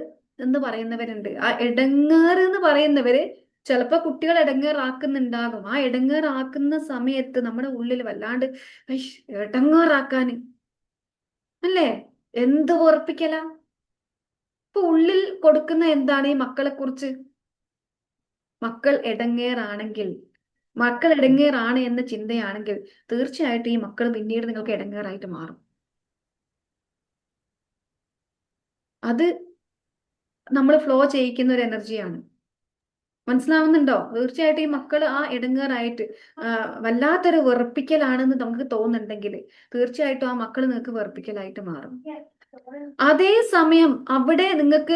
എന്ന് പറയുന്നവരുണ്ട്. ആ എടങ്ങേറ് എന്ന് പറയുന്നവര് ചിലപ്പോ കുട്ടികൾ എടങ്ങേറാക്കുന്നുണ്ടാകും. ആ എടങ്ങേറാക്കുന്ന സമയത്ത് നമ്മുടെ ഉള്ളിൽ വല്ലാണ്ട് എടങ്ങേറാക്കാന്, അല്ലേ, എന്ത് ഉറപ്പിക്കല. ഇപ്പൊ ഉള്ളിൽ കൊടുക്കുന്ന എന്താണ് ഈ മക്കളെ കുറിച്ച്? മക്കൾ എടങ്ങേറാണെങ്കിൽ, മക്കൾ എടങ്ങേറാണ് എന്ന ചിന്തയാണെങ്കിൽ തീർച്ചയായിട്ടും ഈ മക്കൾ പിന്നീട് നിങ്ങൾക്ക് എടങ്ങേറായിട്ട് മാറും. അത് നമ്മൾ ഫ്ലോ ചെയ്യിക്കുന്ന ഒരു എനർജിയാണ്. മനസ്സിലാവുന്നുണ്ടോ? തീർച്ചയായിട്ടും ഈ മക്കൾ ആ ഇടങ്ങേറായിട്ട് വല്ലാത്തൊരു വെറുപ്പിക്കലാണെന്ന് നമുക്ക് തോന്നുന്നുണ്ടെങ്കിൽ തീർച്ചയായിട്ടും ആ മക്കൾ നിങ്ങൾക്ക് വെറുപ്പിക്കലായിട്ട് മാറും. അതേ സമയം അവിടെ നിങ്ങൾക്ക്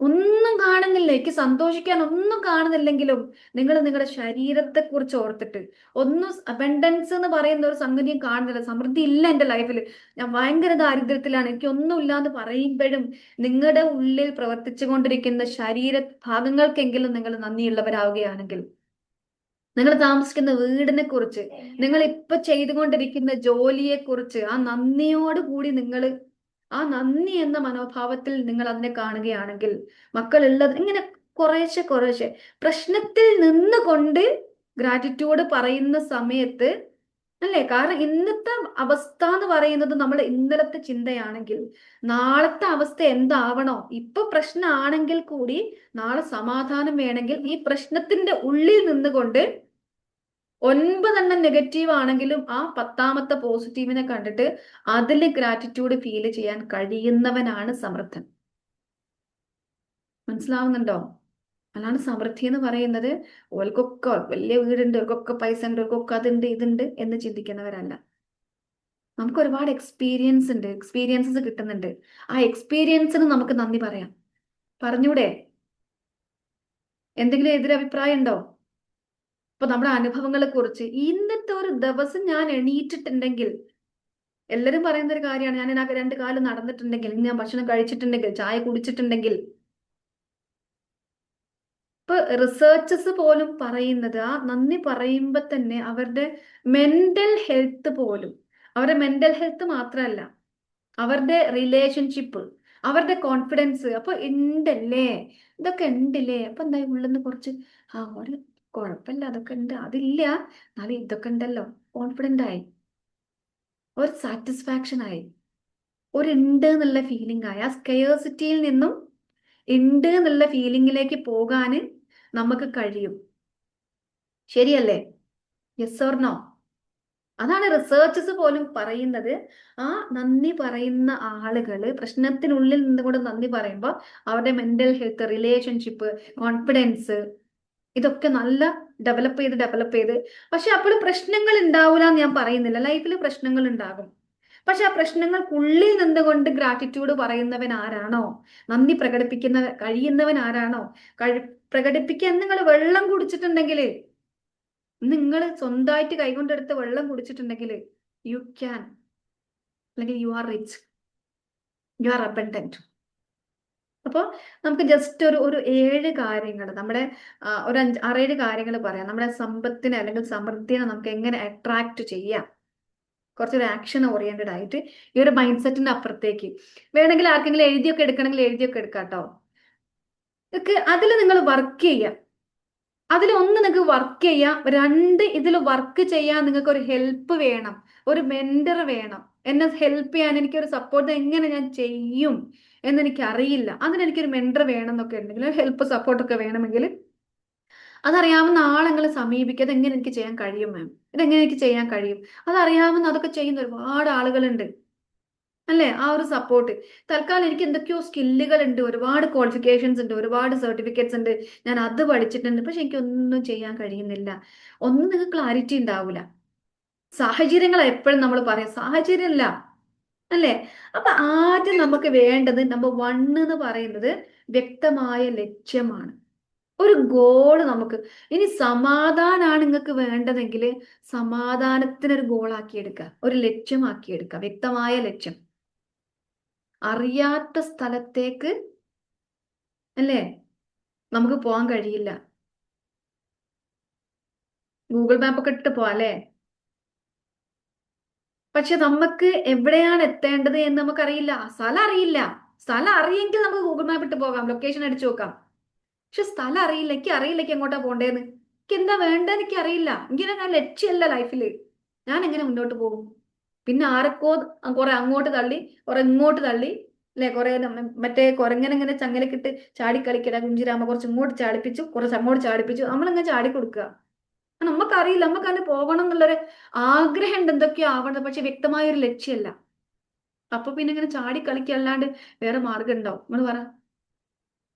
ഒന്നും കാണുന്നില്ല, എനിക്ക് സന്തോഷിക്കാൻ ഒന്നും കാണുന്നില്ലെങ്കിലും നിങ്ങൾ നിങ്ങളുടെ ശരീരത്തെ കുറിച്ച് ഓർത്തിട്ട്, ഒന്നും അബണ്ടൻസ് എന്ന് പറയുന്ന ഒരു സംഗതിയും കാണുന്നില്ല, സമൃദ്ധി ഇല്ല എൻ്റെ ലൈഫിൽ, ഞാൻ ഭയങ്കര ദാരിദ്ര്യത്തിലാണ്, എനിക്ക് ഒന്നുമില്ല എന്ന് പറയുമ്പോഴും നിങ്ങളുടെ ഉള്ളിൽ പ്രവർത്തിച്ചു കൊണ്ടിരിക്കുന്ന ശരീര ഭാഗങ്ങൾക്കെങ്കിലും നിങ്ങൾ നന്ദിയുള്ളവരാവുകയാണെങ്കിൽ, നിങ്ങൾ താമസിക്കുന്ന വീടിനെ കുറിച്ച്, നിങ്ങൾ ഇപ്പൊ ചെയ്തുകൊണ്ടിരിക്കുന്ന ജോലിയെ കുറിച്ച് ആ നന്ദിയോട് കൂടി നിങ്ങൾ, ആ നന്ദി എന്ന മനോഭാവത്തിൽ നിങ്ങൾ അതിനെ കാണുകയാണെങ്കിൽ, മക്കൾ ഉള്ളത് ഇങ്ങനെ കുറേശ്ശെ കുറേശ്ശെ പ്രശ്നത്തിൽ നിന്നുകൊണ്ട് ഗ്രാറ്റിറ്റ്യൂഡ് പറയുന്ന സമയത്ത്, അല്ലേ, കാരണം ഇന്നത്തെ അവസ്ഥ എന്ന് പറയുന്നത് നമ്മൾ ഇന്നലത്തെ ചിന്തയാണെങ്കിൽ നാളത്തെ അവസ്ഥ എന്താവണോ, ഇപ്പൊ പ്രശ്നമാണെങ്കിൽ കൂടി നാളെ സമാധാനം വേണമെങ്കിൽ ഈ പ്രശ്നത്തിന്റെ ഉള്ളിൽ നിന്നുകൊണ്ട് 9 നെഗറ്റീവ് ആണെങ്കിലും ആ 10ാമത്തെ പോസിറ്റീവിനെ കണ്ടിട്ട് അതിൽ ഗ്രാറ്റിറ്റ്യൂഡ് ഫീൽ ചെയ്യാൻ കഴിയുന്നവനാണ് സമൃദ്ധൻ. മനസ്സിലാവുന്നുണ്ടോ? അതാണ് സമൃദ്ധി എന്ന് പറയുന്നത് ഓൽക്കൊക്കെ വലിയ വീടുണ്ട്, ഓൽക്കൊക്കെ പൈസ ഉണ്ട്, ഓൽക്കൊക്കെ അതുണ്ട് ഇതുണ്ട് എന്ന് ചിന്തിക്കുന്നവരല്ല. നമുക്ക് ഒരുപാട് എക്സ്പീരിയൻസസ് കിട്ടുന്നുണ്ട്. ആ എക്സ്പീരിയൻസിന് നമുക്ക് നന്ദി പറയാം. പറഞ്ഞൂടെ? എന്തെങ്കിലും എതിരഭിപ്രായം ഉണ്ടോ? ഇപ്പൊ നമ്മുടെ അനുഭവങ്ങളെ കുറിച്ച് ഇന്നത്തെ ഒരു ദിവസം ഞാൻ എണീറ്റിട്ടുണ്ടെങ്കിൽ, എല്ലാരും പറയുന്ന ഒരു കാര്യമാണ്, ഞാൻ ഇതിനകത്ത് 2 കാലം നടന്നിട്ടുണ്ടെങ്കിൽ, ഞാൻ ഭക്ഷണം കഴിച്ചിട്ടുണ്ടെങ്കിൽ, ചായ കുടിച്ചിട്ടുണ്ടെങ്കിൽ, ഇപ്പൊ റിസർച്ചസ് പോലും പറയുന്നത് ആ നന്ദി പറയുമ്പോ തന്നെ അവരുടെ മെന്റൽ ഹെൽത്ത് പോലും, അവരുടെ മെന്റൽ ഹെൽത്ത് മാത്രമല്ല അവരുടെ റിലേഷൻഷിപ്പ്, അവരുടെ കോൺഫിഡൻസ്, അപ്പൊ ഉണ്ടല്ലേ, ഇതൊക്കെ ഉണ്ടല്ലേ, അപ്പൊ എന്താ ഉള്ളെന്ന് കുറച്ച് ഒരു കുഴപ്പമില്ല, അതൊക്കെ ഉണ്ട്, അതില്ല എന്നാലും ഇതൊക്കെ ഉണ്ടല്ലോ, കോൺഫിഡന്റ് ആയി, ഒരു സാറ്റിസ്ഫാക്ഷൻ ആയി, ഒരു ഉണ്ട് എന്നുള്ള ഫീലിംഗ് ആയി, ആ സ്കെയേഴ്സിറ്റിയിൽ നിന്നും ഉണ്ട് എന്നുള്ള ഫീലിംഗിലേക്ക് പോകാന് നമുക്ക് കഴിയും. ശരിയല്ലേ? Yes or no? അതാണ് റിസർച്ചസ് പോലും പറയുന്നത്. ആ നന്ദി പറയുന്ന ആളുകള് പ്രശ്നത്തിനുള്ളിൽ നിന്നുകൊണ്ട് നന്ദി പറയുമ്പോൾ അവരുടെ മെന്റൽ ഹെൽത്ത്, റിലേഷൻഷിപ്പ്, കോൺഫിഡൻസ് ഇതൊക്കെ നല്ല ഡെവലപ്പ് ചെയ്ത്, പക്ഷെ അപ്പോൾ പ്രശ്നങ്ങൾ ഉണ്ടാവില്ല എന്ന് ഞാൻ പറയുന്നില്ല, ലൈഫിൽ പ്രശ്നങ്ങൾ ഉണ്ടാകും. പക്ഷെ ആ പ്രശ്നങ്ങൾക്കുള്ളിൽ നിന്നുകൊണ്ട് ഗ്രാറ്റിറ്റ്യൂഡ് പറയുന്നവൻ ആരാണോ, നന്ദി കഴിയുന്നവൻ ആരാണോ, പ്രകടിപ്പിക്കാൻ, നിങ്ങൾ വെള്ളം കുടിച്ചിട്ടുണ്ടെങ്കിൽ, നിങ്ങൾ സ്വന്തമായിട്ട് കൈകൊണ്ടെടുത്ത് വെള്ളം കുടിച്ചിട്ടുണ്ടെങ്കിൽ യു ക്യാൻ, അല്ലെങ്കിൽ U are rich, you are abundant. അപ്പോൾ നമുക്ക് ജസ്റ്റ് ഒരു 7 കാര്യങ്ങൾ, നമ്മുടെ ഒരു 6-7 കാര്യങ്ങൾ പറയാം. നമ്മുടെ സമ്പത്തിനെ അല്ലെങ്കിൽ സമൃദ്ധിനെ നമുക്ക് എങ്ങനെ അട്രാക്ട് ചെയ്യാം, കുറച്ചൊരു ആക്ഷൻ ഓറിയന്റഡ് ആയിട്ട് ഈ ഒരു മൈൻഡ് സെറ്റിന്റെ അപ്പുറത്തേക്ക്. വേണമെങ്കിൽ ആർക്കെങ്കിലും എഴുതിയൊക്കെ എടുക്കണമെങ്കിൽ എഴുതിയൊക്കെ എടുക്കാം കേട്ടോ. അതിൽ നിങ്ങൾ വർക്ക് ചെയ്യാം. അതിലൊന്ന് നിങ്ങൾക്ക് വർക്ക് ചെയ്യാം, 2 ഇതിൽ വർക്ക് ചെയ്യാൻ നിങ്ങൾക്ക് ഒരു ഹെൽപ്പ് വേണം, ഒരു മെന്റർ വേണം. എന്നെ ഹെൽപ്പ് ചെയ്യാൻ, എനിക്കൊരു സപ്പോർട്ട് എങ്ങനെ ഞാൻ ചെയ്യും എന്നെനിക്ക് അറിയില്ല, അതിനെനിക്കൊരു മെന്റർ വേണം എന്നൊക്കെ ഉണ്ടെങ്കിൽ, ഹെൽപ്പ് സപ്പോർട്ടൊക്കെ വേണമെങ്കിൽ അതറിയാവുന്ന ആളെങ്ങളെ സമീപിക്കുക. അതെങ്ങനെ എനിക്ക് ചെയ്യാൻ കഴിയും മാം, ഇതെങ്ങനെ എനിക്ക് ചെയ്യാൻ കഴിയും, അതറിയാവുന്ന അതൊക്കെ ചെയ്യുന്ന ഒരുപാട് ആളുകളുണ്ട്. അല്ലേ? ആ ഒരു സപ്പോർട്ട്. തൽക്കാലം എനിക്ക് എന്തൊക്കെയോ സ്കില്ലുകൾ ഉണ്ട്, ഒരുപാട് ക്വാളിഫിക്കേഷൻസ് ഉണ്ട്, ഒരുപാട് സർട്ടിഫിക്കറ്റ്സ് ഉണ്ട്, ഞാൻ അത് പഠിച്ചിട്ടുണ്ട്, പക്ഷെ എനിക്കൊന്നും ചെയ്യാൻ കഴിയുന്നില്ല. ഒന്നും നിങ്ങൾക്ക് ക്ലാരിറ്റി ഉണ്ടാവില്ല. സാഹചര്യങ്ങൾ എപ്പോഴും നമ്മൾ പറയാം, സാഹചര്യമല്ല, അല്ലേ? അപ്പൊ ആദ്യം നമുക്ക് വേണ്ടത് നമ്പർ 1 എന്ന് പറയുന്നത് വ്യക്തമായ ലക്ഷ്യമാണ്. ഒരു ഗോള് നമുക്ക്. ഇനി സമാധാനമാണ് നിങ്ങൾക്ക് വേണ്ടതെങ്കിൽ സമാധാനത്തിനൊരു ഗോളാക്കി എടുക്കുക, ഒരു ലക്ഷ്യമാക്കി എടുക്കുക, വ്യക്തമായ ലക്ഷ്യം. അറിയാത്ത സ്ഥലത്തേക്ക്, അല്ലേ, നമുക്ക് പോകാൻ കഴിയില്ല. ഗൂഗിൾ മാപ്പ് ഒക്കെ ഇട്ടിട്ട് പോവാം, അല്ലേ? പക്ഷെ നമുക്ക് എവിടെയാണ് എത്തേണ്ടത് എന്ന് നമുക്കറിയില്ല. സ്ഥലം അറിയില്ല. സ്ഥലം അറിയെങ്കിൽ നമുക്ക് ഗൂഗിൾ മാപ്പ് ഇട്ട് പോകാം, ലൊക്കേഷൻ അടിച്ചു നോക്കാം. പക്ഷെ സ്ഥലം അറിയില്ല, എനിക്ക് അറിയില്ല എനിക്ക് എങ്ങോട്ടാ പോണ്ടേന്ന്, എനിക്ക് എന്താ വേണ്ടത് എനിക്ക് അറിയില്ല, എനിക്ക് ഞാൻ ലക്ഷ്യമല്ല ലൈഫിൽ, ഞാൻ എങ്ങനെ മുന്നോട്ട് പോകും? പിന്നെ ആരൊക്കെ കുറെ അങ്ങോട്ട് തള്ളി, കുറെ ഇങ്ങോട്ട് തള്ളി, അല്ലെ? കുറെ മറ്റേ കുരങ്ങനെ ചങ്ങലക്കിട്ട് ചാടിക്കളിക്കട കുഞ്ചിരാമ കുറച്ച് ഇങ്ങോട്ട് ചാടിപ്പിച്ചു, കുറച്ച് അങ്ങോട്ട് ചാടിപ്പിച്ചു, നമ്മളിങ്ങനെ ചാടി കൊടുക്കുക. നമുക്കറിയില്ല, നമുക്ക് അങ്ങനെ പോകണം എന്നുള്ളൊരു ആഗ്രഹം ഉണ്ട്, എന്തൊക്കെയോ ആവണം, പക്ഷെ വ്യക്തമായ ഒരു ലക്ഷ്യമല്ല. അപ്പൊ പിന്നെ ഇങ്ങനെ ചാടി കളിക്കല്ലാണ്ട് വേറെ മാർഗം ഉണ്ടാവും? നിങ്ങൾ പറ.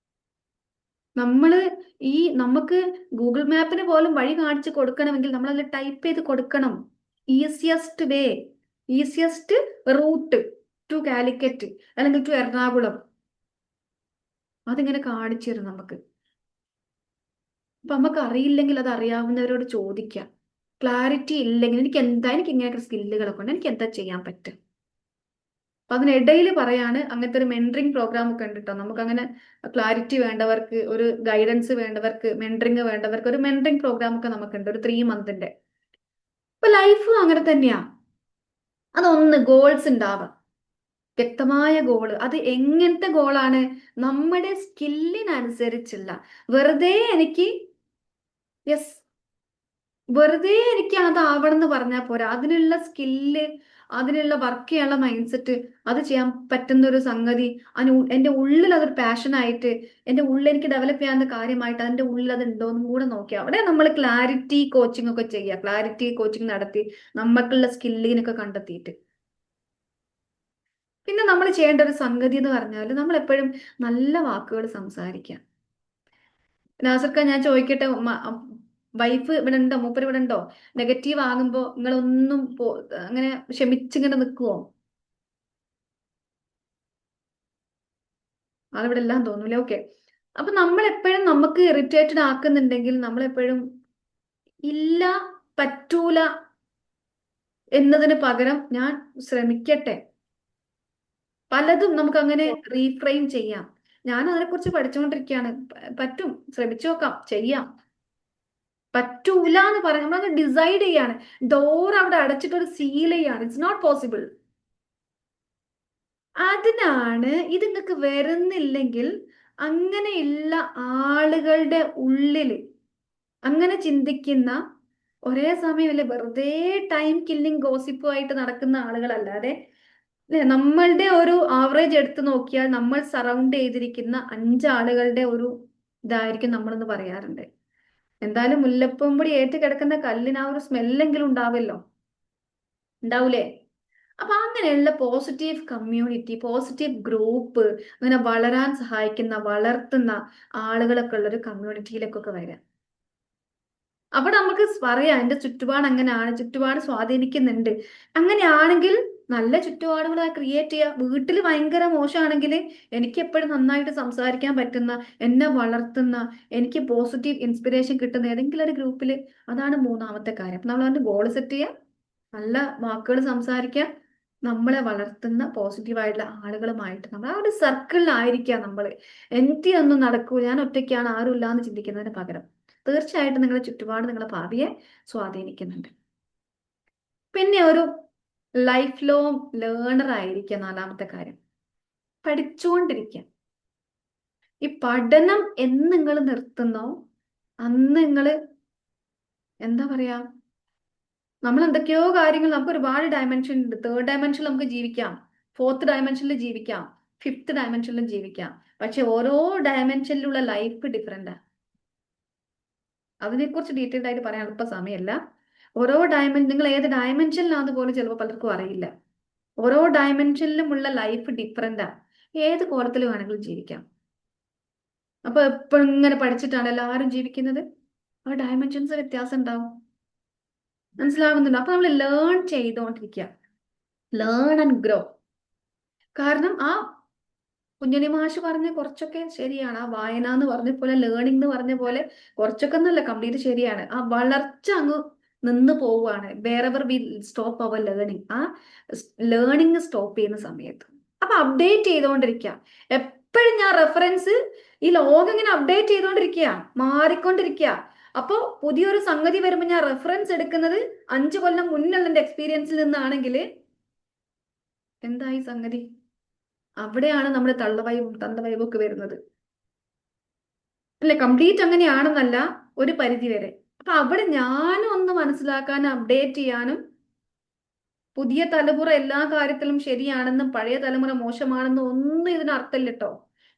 നമ്മള് നമുക്ക് ഗൂഗിൾ മാപ്പിന് പോലും വഴി കാണിച്ചു കൊടുക്കണമെങ്കിൽ നമ്മളത് ടൈപ്പ് ചെയ്ത് കൊടുക്കണം. Easiest way, easiest route to Calicut അല്ലെങ്കിൽ ടു എറണാകുളം, അതിങ്ങനെ കാണിച്ചു തരും നമുക്ക്. അപ്പൊ നമുക്ക് അറിയില്ലെങ്കിൽ അത് അറിയാവുന്നവരോട് ചോദിക്കാം. ക്ലാരിറ്റി ഇല്ലെങ്കിൽ എനിക്ക് ഇങ്ങനത്തെ സ്കില്ലുകളൊക്കെ ഉണ്ട്, എനിക്ക് എന്താ ചെയ്യാൻ പറ്റും? അപ്പൊ അതിനിടയിൽ പറയാണ്, അങ്ങനത്തെ ഒരു മെന്ററിങ് പ്രോഗ്രാം ഒക്കെ ഉണ്ട് കേട്ടോ. നമുക്ക് അങ്ങനെ ക്ലാരിറ്റി വേണ്ടവർക്ക്, ഒരു ഗൈഡൻസ് വേണ്ടവർക്ക്, മെന്ററിങ് വേണ്ടവർക്ക് ഒരു മെന്ററിങ് പ്രോഗ്രാം ഒക്കെ നമുക്കുണ്ട്, ഒരു 3 മന്തിന്റെ. അപ്പൊ ലൈഫും അങ്ങനെ തന്നെയാ. അതൊന്ന് ഗോൾസ് ഉണ്ടാവാം, വ്യക്തമായ ഗോള്. അത് എങ്ങനത്തെ ഗോളാണ്? നമ്മുടെ സ്കില്ലിനനുസരിച്ചുള്ള. വെറുതെ എനിക്ക് യെസ് വെറുതെ എനിക്ക് അതാവണം എന്ന് പറഞ്ഞാൽ പോരാ, അതിനുള്ള സ്കില്ല്, അതിനുള്ള വർക്ക് ചെയ്യാനുള്ള മൈൻഡ് സെറ്റ്, അത് ചെയ്യാൻ പറ്റുന്ന ഒരു സംഗതി, എൻ്റെ ഉള്ളിൽ അതൊരു പാഷനായിട്ട്, എൻ്റെ ഉള്ളിൽ എനിക്ക് ഡെവലപ്പ് ചെയ്യാവുന്ന കാര്യമായിട്ട് അതിൻ്റെ ഉള്ളിൽ അത് ഉണ്ടോയെന്നും കൂടെ നോക്കിയാൽ അവിടെ നമ്മൾ ക്ലാരിറ്റി കോച്ചിങ് ഒക്കെ ചെയ്യുക. ക്ലാരിറ്റി കോച്ചിങ് നടത്തി നമുക്കുള്ള സ്കില്ലിനൊക്കെ കണ്ടെത്തിയിട്ട് പിന്നെ നമ്മൾ ചെയ്യേണ്ട ഒരു സംഗതി എന്ന് പറഞ്ഞാൽ നമ്മൾ എപ്പോഴും നല്ല വാക്കുകൾ സംസാരിക്കുക. നാസർക്ക, ഞാൻ ചോദിക്കട്ടെ, വൈഫ് ഇവിടെ ഉണ്ടോ? മൂപ്പര് ഇവിടെ ഉണ്ടോ? നെഗറ്റീവ് ആകുമ്പോ നിങ്ങളൊന്നും അങ്ങനെ ക്ഷമിച്ചിങ്ങനെ നിൽക്കുവോ? ആളിവിടെ എല്ലാം തോന്നൂലേ? ഓക്കെ. അപ്പൊ നമ്മൾ എപ്പോഴും നമുക്ക് ഇറിറ്റേറ്റഡ് ആക്കുന്നുണ്ടെങ്കിൽ നമ്മളെപ്പോഴും ഇല്ല, പറ്റൂല എന്നതിന് പകരം ഞാൻ ശ്രമിക്കട്ടെ. പലതും നമുക്ക് അങ്ങനെ റീഫ്രെയിം ചെയ്യാം. ഞാൻ അതിനെക്കുറിച്ച് പഠിച്ചുകൊണ്ടിരിക്കുകയാണ്. പറ്റും, ശ്രമിച്ചു നോക്കാം, ചെയ്യാം. പറ്റൂല എന്ന് പറയാം, നമ്മളത് ഡിസൈഡ് ചെയ്യാണ്. ഡോർ അവിടെ അടച്ചിട്ട് ഒരു സീൽ ചെയ്യാണ്. It's not possible. അതിനാണ് ഇത് നിങ്ങൾക്ക് വരുന്നില്ലെങ്കിൽ അങ്ങനെയുള്ള ആളുകളുടെ ഉള്ളില് അങ്ങനെ ചിന്തിക്കുന്ന, ഒരേ സമയം വെറുതെ ടൈം കില്ലിങ് ഗോസിപ്പുമായിട്ട് നടക്കുന്ന ആളുകളല്ലാതെ, നമ്മളുടെ ഒരു ആവറേജ് എടുത്ത് നോക്കിയാൽ നമ്മൾ സറൗണ്ട് ചെയ്തിരിക്കുന്ന 5 ആളുകളുടെ ഒരു ഇതായിരിക്കും നമ്മളെന്ന് പറയാറുണ്ട്. എന്തായാലും മുല്ലപ്പൂമ്പൊടി ഏറ്റ് കിടക്കുന്ന കല്ലിന് ആ ഒരു സ്മെല്ലെങ്കിലും ഉണ്ടാവല്ലോ, ഉണ്ടാവൂലേ? അപ്പൊ അങ്ങനെയുള്ള പോസിറ്റീവ് കമ്മ്യൂണിറ്റി, പോസിറ്റീവ് ഗ്രൂപ്പ്, അങ്ങനെ വളരാൻ സഹായിക്കുന്ന, വളർത്തുന്ന ആളുകളൊക്കെ ഉള്ള ഒരു കമ്മ്യൂണിറ്റിയിലേക്കൊക്കെ വരാം. അവിടെ നമുക്ക് പറയാം, എന്റെ ചുറ്റുപാട് അങ്ങനെയാണ്, ചുറ്റുപാട് സ്വാധീനിക്കുന്നുണ്ട്. അങ്ങനെയാണെങ്കിൽ നല്ല ചുറ്റുപാടുകളായി ക്രിയേറ്റ് ചെയ്യുക. വീട്ടിൽ ഭയങ്കര മോശമാണെങ്കിൽ എനിക്ക് എപ്പോഴും നന്നായിട്ട് സംസാരിക്കാൻ പറ്റുന്ന, എന്നെ വളർത്തുന്ന, എനിക്ക് പോസിറ്റീവ് ഇൻസ്പിറേഷൻ കിട്ടുന്ന ഏതെങ്കിലും ഒരു ഗ്രൂപ്പിൽ, അതാണ് 3ാമത്തെ കാര്യം. നമ്മൾ അതിന്റെ ഗോൾ സെറ്റ് ചെയ്യുക, നല്ല വാക്കുകൾ സംസാരിക്കുക, നമ്മളെ വളർത്തുന്ന പോസിറ്റീവായിട്ടുള്ള ആളുകളുമായിട്ട് നമ്മൾ ആ ഒരു സർക്കിളിലായിരിക്കുക. നമ്മൾ ഒന്നും നടക്കൂ, ഞാൻ ഒറ്റയ്ക്കാണ്, ആരും ഇല്ലാന്ന് ചിന്തിക്കുന്നതിന് പകരം തീർച്ചയായിട്ടും നിങ്ങളുടെ ചുറ്റുപാട് നിങ്ങളുടെ ഭാവിയെ സ്വാധീനിക്കുന്നുണ്ട്. പിന്നെ ഒരു ലൈഫ് ലോങ് ലേണർ ആയിരിക്കുക. 4ാമത്തെ കാര്യം, പഠിച്ചുകൊണ്ടിരിക്കുക. ഈ പഠനം എന്ന് നിങ്ങൾ നിർത്തുന്നോ അന്ന് നിങ്ങൾ എന്താ പറയാ, നമ്മൾ എന്തൊക്കെയോ കാര്യങ്ങൾ, നമുക്ക് ഒരുപാട് ഡയമെൻഷൻ ഉണ്ട്. 3rd ഡയമെൻഷനിൽ നമുക്ക് ജീവിക്കാം, 4th ഡയമെൻഷനിൽ ജീവിക്കാം, 5th ഡയമെൻഷനിലും ജീവിക്കാം. പക്ഷെ ഓരോ ഡയമെൻഷനിലുള്ള ലൈഫ് ഡിഫറെന്റാ. അതിനെക്കുറിച്ച് ഡീറ്റെയിൽഡ് ആയിട്ട് പറയാൻ ഇപ്പൊ സമയമല്ല. ഓരോ നിങ്ങൾ ഏത് ഡയമെൻഷനിലാന്ന് പോലും ചിലപ്പോൾ പലർക്കും അറിയില്ല. ഓരോ ഡയമെൻഷനിലുമുള്ള ലൈഫ് ഡിഫറെന്റാ. ഏത് കോലത്തിൽ വേണമെങ്കിലും ജീവിക്കാം. അപ്പൊ എപ്പോഴും ഇങ്ങനെ പഠിച്ചിട്ടാണ് എല്ലാവരും ജീവിക്കുന്നത്? ആ ഡയമെൻഷൻസ് വ്യത്യാസം ഉണ്ടാവും. മനസ്സിലാവുന്നുണ്ടോ? അപ്പൊ നമ്മൾ ലേൺ ചെയ്തോണ്ടിരിക്കുക. Learn and grow. കാരണം ആ കുഞ്ഞുണ്ണി മാഷ് പറഞ്ഞ കുറച്ചൊക്കെ ശരിയാണ്. ആ വായന എന്ന് പറഞ്ഞ പോലെ, ലേണിംഗ് എന്ന് പറഞ്ഞ പോലെ കുറച്ചൊക്കെ എന്നല്ല, കംപ്ലീറ്റ് ശരിയാണ്. ആ വളർച്ച അങ്ങ് നിന്ന് പോവുകയാണ്. Wherever we stop our learning. ആ ലേണിംഗ് സ്റ്റോപ്പ് ചെയ്യുന്ന സമയത്ത് അപ്പൊ അപ്ഡേറ്റ് ചെയ്തുകൊണ്ടിരിക്കുക. എപ്പോഴും ഞാൻ റെഫറൻസ്, ഈ ലോകം ഇങ്ങനെ അപ്ഡേറ്റ് ചെയ്തുകൊണ്ടിരിക്കുക, മാറിക്കൊണ്ടിരിക്കുക. അപ്പോൾ പുതിയൊരു സംഗതി വരുമ്പോൾ ഞാൻ റെഫറൻസ് എടുക്കുന്നത് 5 കൊല്ലം മുന്നുള്ള എന്റെ എക്സ്പീരിയൻസിൽ നിന്നാണെങ്കിൽ എന്തായി സംഗതി? അവിടെയാണ് നമ്മുടെ തന്തവൈബൊക്കെ വരുന്നത്. അല്ലെ? കംപ്ലീറ്റ് അങ്ങനെയാണെന്നല്ല, ഒരു പരിധി വരെ. അപ്പൊ അവിടെ ഞാനും ഒന്ന് മനസ്സിലാക്കാൻ, അപ്ഡേറ്റ് ചെയ്യാനും, പുതിയ തലമുറ എല്ലാ കാര്യത്തിലും ശരിയാണെന്നും പഴയ തലമുറ മോശമാണെന്നും ഒന്നും ഇതിനർത്ഥമില്ല കേട്ടോ.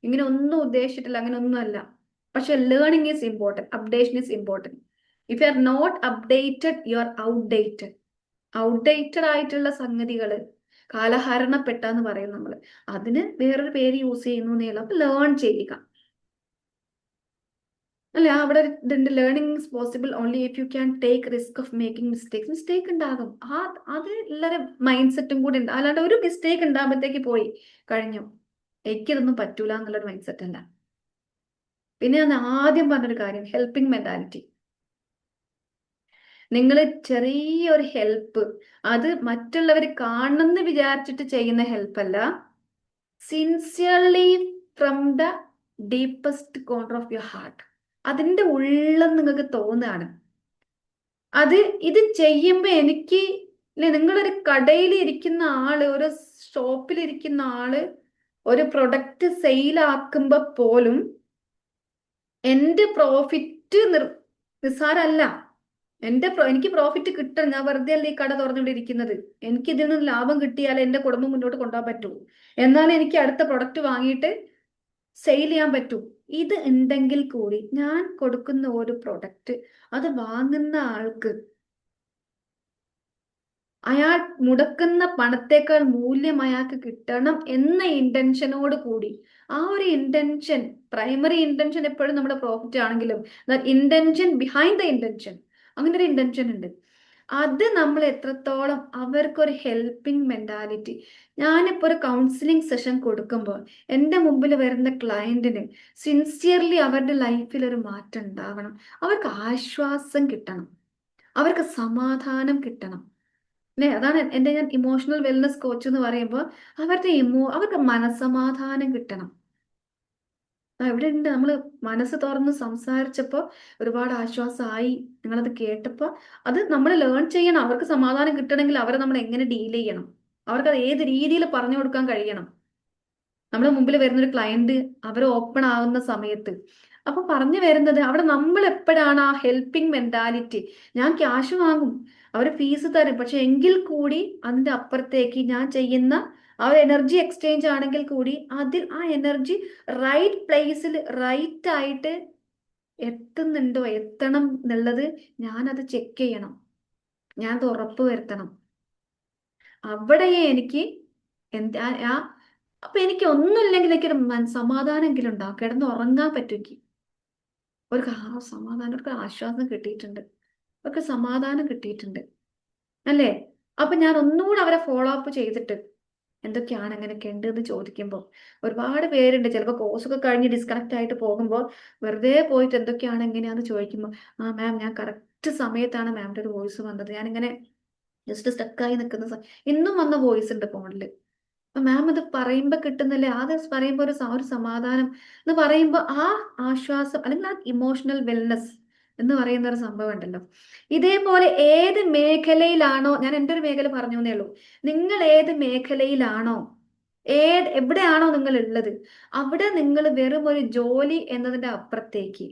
ഇങ്ങനെ ഒന്നും ഉദ്ദേശിച്ചിട്ടില്ല, അങ്ങനെ ഒന്നുമല്ല. പക്ഷെ learning is important, updation is important. If you are not updated, you are outdated. Outdated ആയിട്ടുള്ള സംഗതികൾ, കാലഹരണപ്പെട്ടെന്ന് പറയും നമ്മൾ. അതിന് വേറൊരു പേര് യൂസ് ചെയ്യുന്നു എന്നേ. അപ്പൊ ലേൺ ചെയ്യുക. അല്ലെ? അവിടെ ഇതുണ്ട്, learning is possible only if you can take risk of making mistakes. Mistake ഉണ്ടാകും. അത് എല്ലാവരും മൈൻഡ് സെറ്റും കൂടി ഉണ്ട്. അല്ലാണ്ട് ഒരു മിസ്റ്റേക്ക് ഉണ്ടാകുമ്പോഴത്തേക്ക് പോയി കഴിഞ്ഞു, എനിക്കിതൊന്നും പറ്റൂല എന്നുള്ളൊരു മൈൻഡ് സെറ്റ് അല്ല. പിന്നെ ഞാൻ ആദ്യം പറഞ്ഞൊരു കാര്യം, ഹെൽപ്പിംഗ് മെന്റാലിറ്റി. നിങ്ങൾ ചെറിയൊരു ഹെൽപ്പ്, അത് മറ്റുള്ളവർ കാണണമെന്ന് വിചാരിച്ചിട്ട് ചെയ്യുന്ന ഹെൽപ്പല്ല, sincerely from the deepest corner of your heart. അതിൻ്റെ ഉള്ളിൽ നിങ്ങൾക്ക് തോന്നുകയാണ്. ഇത് ചെയ്യുമ്പോൾ എനിക്ക്, നിങ്ങളൊരു കടയിൽ ഇരിക്കുന്ന ആള്, ഒരു ഷോപ്പിൽ ഇരിക്കുന്ന ആള് ഒരു പ്രൊഡക്റ്റ് സെയിലാക്കുമ്പോൾ പോലും എൻ്റെ പ്രോഫിറ്റ് നിസ്സാരമല്ല. എനിക്ക് പ്രോഫിറ്റ് കിട്ടണം. ഞാൻ വെറുതെ അല്ല ഈ കട തുറന്നുകൊണ്ടിരിക്കുന്നത്. എനിക്ക് ഇതിൽ നിന്ന് ലാഭം കിട്ടിയാലേ എൻ്റെ കുടുംബം മുന്നോട്ട് കൊണ്ടുപോകാൻ പറ്റൂ. എന്നാലേ എനിക്ക് അടുത്ത പ്രൊഡക്റ്റ് വാങ്ങിയിട്ട് സെയിൽ ചെയ്യാൻ പറ്റൂ. ഇത് ഉണ്ടെങ്കിൽ കൂടി ഞാൻ കൊടുക്കുന്ന ഒരു പ്രൊഡക്റ്റ്, അത് വാങ്ങുന്ന ആൾക്ക് അയാൾ മുടക്കുന്ന പണത്തേക്കാൾ മൂല്യം അയാൾക്ക് കിട്ടണം എന്ന ഇന്റൻഷനോട് കൂടി, ആ ഒരു ഇന്റൻഷൻ, പ്രൈമറി ഇന്റൻഷൻ എപ്പോഴും നമ്മുടെ പ്രോഫിറ്റ് ആണെങ്കിലും ഇന്റൻഷൻ ബിഹൈൻഡ് ദ ഇന്റൻഷൻ, അങ്ങനെ ഒരു ഇന്റൻഷൻ ഉണ്ട്. അത് നമ്മൾ എത്രത്തോളം അവർക്കൊരു ഹെൽപ്പിംഗ് മെന്റാലിറ്റി. ഞാനിപ്പോൾ ഒരു കൗൺസിലിംഗ് സെഷൻ കൊടുക്കുമ്പോൾ എൻ്റെ മുമ്പിൽ വരുന്ന ക്ലയന്റിന് സിൻസിയർലി അവരുടെ ലൈഫിൽ ഒരു മാറ്റം ഉണ്ടാവണം. അവർക്ക് ആശ്വാസം കിട്ടണം, അവർക്ക് സമാധാനം കിട്ടണം. അല്ലേ? അതാണ് ഞാൻ ഇമോഷണൽ വെൽനസ് കോച്ച് എന്ന് പറയുമ്പോൾ അവർക്ക് മനസ്സമാധാനം കിട്ടണം. ഇവിടെ ഉണ്ട്, നമ്മൾ മനസ്സ് തുറന്ന് സംസാരിച്ചപ്പോൾ ഒരുപാട് ആശ്വാസമായി. നിങ്ങളത് കേട്ടപ്പോൾ അത് നമ്മൾ ലേൺ ചെയ്യണം. അവർക്ക് സമാധാനം കിട്ടണമെങ്കിൽ അവരെ നമ്മൾ എങ്ങനെ ഡീൽ ചെയ്യണം, അവർക്കത് ഏത് രീതിയിൽ പറഞ്ഞു കൊടുക്കാൻ കഴിയണം. നമ്മുടെ മുമ്പിൽ വരുന്നൊരു ക്ലയന്റ് അവർ ഓപ്പൺ ആവുന്ന സമയത്ത് അപ്പൊ പറഞ്ഞു വരുന്നത്, അവിടെ നമ്മൾ എപ്പോഴാണ് ആ ഹെൽപ്പിംഗ് മെന്റാലിറ്റി. ഞാൻ ക്യാഷ് വാങ്ങും, അവർ ഫീസ് തരും, പക്ഷെ എങ്കിൽ കൂടി അതിന്റെ അപ്പുറത്തേക്ക് ഞാൻ ചെയ്യുന്ന ആ ഒരു എനർജി എക്സ്ചേഞ്ച് ആണെങ്കിൽ കൂടി അതിൽ ആ എനർജി റൈറ്റ് പ്ലേസിൽ റൈറ്റ് ആയിട്ട് എത്തുന്നുണ്ടോ, എത്തണം എന്നുള്ളത് ഞാനത് ചെക്ക് ചെയ്യണം, ഞാനത് ഉറപ്പ് വരുത്തണം. അവിടെ എനിക്ക് എന്താ അപ്പൊ എനിക്ക് ഒന്നുമില്ലെങ്കിൽ എനിക്കൊരു സമാധാനമെങ്കിലും ഉണ്ടാവും, കിടന്ന് ഉറങ്ങാൻ പറ്റുമെങ്കിൽ. ഒരു സമാധാനം, ഒരു ആശ്വാസം കിട്ടിയിട്ടുണ്ട്, അവർക്ക് സമാധാനം കിട്ടിയിട്ടുണ്ട്. അല്ലേ? അപ്പൊ ഞാൻ ഒന്നുകൂടെ അവരെ ഫോളോ അപ്പ് ചെയ്തിട്ട് എന്തൊക്കെയാണ് അങ്ങനെയൊക്കെ ഉണ്ട് എന്ന് ചോദിക്കുമ്പോൾ ഒരുപാട് പേരുണ്ട്. ചിലപ്പോൾ കോഴ്സൊക്കെ കഴിഞ്ഞ് ഡിസ്കണക്ട് ആയിട്ട് പോകുമ്പോൾ വെറുതെ പോയിട്ട് എന്തൊക്കെയാണ് എങ്ങനെയാന്ന് ചോദിക്കുമ്പോൾ, ആ മാം ഞാൻ കറക്റ്റ് സമയത്താണ് മാമിൻ്റെ ഒരു വോയിസ് വന്നത്, ഞാനിങ്ങനെ ജസ്റ്റ് സ്റ്റക്കായി നിൽക്കുന്ന ഇന്നും വന്ന വോയിസ് ഉണ്ട് ഫോണിൽ. അപ്പൊ മാം അത് പറയുമ്പോൾ കിട്ടുന്നില്ലേ, ആദ്യം പറയുമ്പോൾ ഒരു സമാധാനം എന്ന് പറയുമ്പോൾ ആ ആശ്വാസം, അല്ലെങ്കിൽ ആ ഇമോഷണൽ വെൽനെസ് എന്ന് പറയുന്ന ഒരു സംഭവം ഉണ്ടല്ലോ. ഇതേപോലെ ഏത് മേഖലയിലാണോ, ഞാൻ എൻ്റെ ഒരു മേഖല പറഞ്ഞു എന്നേ ഉള്ളൂ, നിങ്ങൾ ഏത് മേഖലയിലാണോ, എവിടെയാണോ നിങ്ങൾ ഉള്ളത്, അവിടെ നിങ്ങൾ വെറും ഒരു ജോലി എന്നതിന്റെ അപ്പുറത്തേക്ക്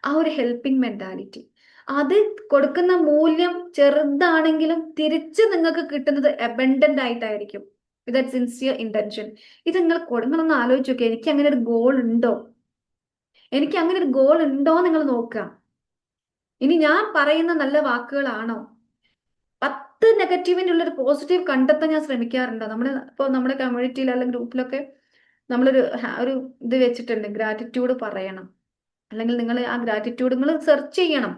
ആ ഒരു ഹെൽപ്പിംഗ് മെന്റാലിറ്റി, അത് കൊടുക്കുന്ന മൂല്യം ചെറുതാണെങ്കിലും തിരിച്ച് നിങ്ങൾക്ക് കിട്ടുന്നത് അബൻഡന്റ് ആയിട്ടായിരിക്കും, വിത്ത് സിൻസിയർ ഇന്റൻഷൻ. ഇത് നിങ്ങളൊന്ന് ആലോചിച്ച് നോക്കുക, എനിക്ക് അങ്ങനെ ഒരു ഗോൾ ഉണ്ടോ, എനിക്ക് അങ്ങനെ ഒരു ഗോൾ ഉണ്ടോ നിങ്ങൾ നോക്കുക. ഇനി ഞാൻ പറയുന്ന നല്ല വാക്കുകളാണോ? നെഗറ്റീവിൻ്റെ ഉള്ളൊരു പോസിറ്റീവ് കണ്ടെത്താൻ ഞാൻ ശ്രമിക്കാറുണ്ട്. ഇപ്പോൾ നമ്മുടെ കമ്മ്യൂണിറ്റിയിൽ അല്ലെങ്കിൽ ഗ്രൂപ്പിലൊക്കെ നമ്മളൊരു ഒരു ഇത് വെച്ചിട്ടുണ്ട്, ഗ്രാറ്റിറ്റ്യൂഡ് പറയണം. അല്ലെങ്കിൽ നിങ്ങൾ ആ ഗ്രാറ്റിറ്റ്യൂഡ് നിങ്ങൾ സെർച്ച് ചെയ്യണം.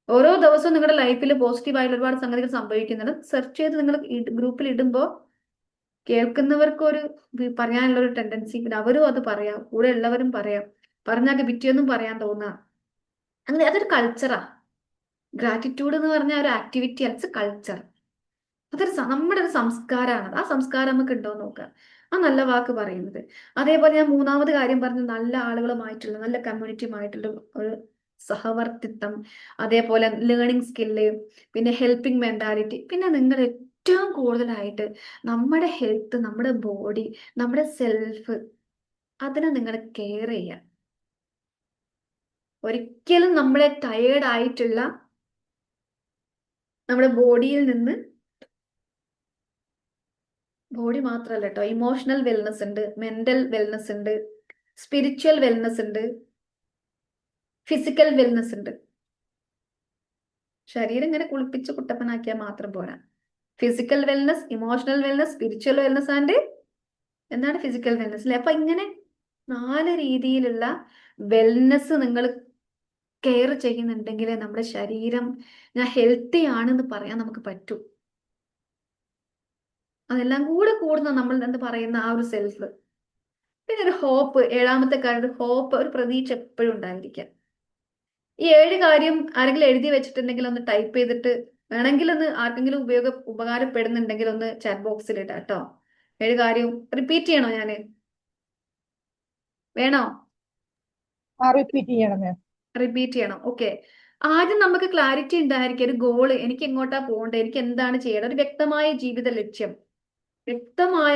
ഓരോ ദിവസവും നിങ്ങളുടെ ലൈഫിൽ പോസിറ്റീവായിട്ട് ഒരുപാട് സംഗതികൾ സംഭവിക്കുന്നുണ്ട്. സെർച്ച് ചെയ്ത് നിങ്ങൾ ഗ്രൂപ്പിൽ ഇടുമ്പോൾ കേൾക്കുന്നവർക്ക് ഒരു പറയാനുള്ള ഒരു ടെൻഡൻസി, പിന്നെ അവരും അത് പറയാം, കൂടെ ഉള്ളവരും പറയാം, പറഞ്ഞാൽ പിറ്റേന്നും പറയാൻ തോന്നുക. അങ്ങനെ അതൊരു കൾച്ചറാ. ഗ്രാറ്റിറ്റ്യൂഡ് എന്ന് പറഞ്ഞാൽ ഒരു ആക്ടിവിറ്റി അല്ല, ഇറ്റ്സ് കൾച്ചർ. നമ്മുടെ ഒരു സംസ്കാരമാണ്. ആ സംസ്കാരം നമുക്ക് ഉണ്ടോ എന്ന് നോക്കുക. ആ നല്ല വാക്ക് പറയുന്നത്. അതേപോലെ ഞാൻ മൂന്നാമത് കാര്യം പറഞ്ഞത് നല്ല ആളുകളുമായിട്ടുള്ള, നല്ല കമ്മ്യൂണിറ്റിയുമായിട്ടുള്ള ഒരു സഹവർത്തിത്വം, അതേപോലെ ലേണിംഗ് സ്കില്ല്, പിന്നെ ഹെൽപ്പിംഗ് മെന്റാലിറ്റി. പിന്നെ നിങ്ങൾ ഏറ്റവും കൂടുതലായിട്ട് നമ്മുടെ ഹെൽത്ത്, നമ്മുടെ ബോഡി, നമ്മുടെ സെൽഫ്, അതിനെ നിങ്ങൾ കെയർ ചെയ്യുക. ഒരിക്കലും നമ്മളെ ടയേർഡ് ആയിട്ടുള്ള നമ്മുടെ ബോഡിയിൽ നിന്ന്, ബോഡി മാത്രമല്ല കേട്ടോ, ഇമോഷണൽ വെൽനെസ് ഉണ്ട്, മെന്റൽ വെൽനെസ് ഉണ്ട്, സ്പിരിച്വൽ വെൽനെസ് ഉണ്ട്, ഫിസിക്കൽ വെൽനെസ് ഉണ്ട്. ശരീരം ഇങ്ങനെ കുളിപ്പിച്ച് കുട്ടപ്പനാക്കിയാൽ മാത്രം പോരാ. Physical wellness, emotional wellness, spiritual wellness and എന്താണ് ഫിസിക്കൽ വെൽനെസ് അല്ലെ? അപ്പൊ ഇങ്ങനെ 4 രീതിയിലുള്ള വെൽനെസ് നിങ്ങൾ കെയർ ചെയ്യുന്നുണ്ടെങ്കിൽ നമ്മുടെ ശരീരം ഞാൻ ഹെൽത്തി ആണെന്ന് പറയാൻ നമുക്ക് പറ്റൂ. അതെല്ലാം കൂടെ കൂടുന്ന നമ്മൾ എന്ന് പറയുന്ന ആ ഒരു സെൽഫ്. പിന്നെ ഒരു ഹോപ്പ്, 7ാമത്തെ കാര്യം ഹോപ്പ്, ഒരു പ്രതീക്ഷ എപ്പോഴും ഉണ്ടായിരിക്കാം. ഈ 7 കാര്യം ആരെങ്കിലും എഴുതി വെച്ചിട്ടുണ്ടെങ്കിൽ ഒന്ന് ടൈപ്പ് ചെയ്തിട്ട് വേണമെങ്കിൽ ഒന്ന് ആർക്കെങ്കിലും ഉപകാരപ്പെടുന്നുണ്ടെങ്കിൽ ഒന്ന് ചാറ്റ് ബോക്സിൽ ഇടാം കേട്ടോ. 7 കാര്യം റിപ്പീറ്റ് ചെയ്യണോ ഞാന്? വേണോ? റിപ്പീറ്റ് ചെയ്യണം മാം. റിപ്പീറ്റ് ചെയ്യണം. ഓക്കെ. ആദ്യം നമുക്ക് ക്ലാരിറ്റി ഉണ്ടായിരിക്കും, ഒരു ഗോള്, എനിക്ക് എങ്ങോട്ടാ പോകേണ്ടത്, എനിക്ക് എന്താണ് ചെയ്യേണ്ടത്, ഒരു വ്യക്തമായ ജീവിത ലക്ഷ്യം. വ്യക്തമായ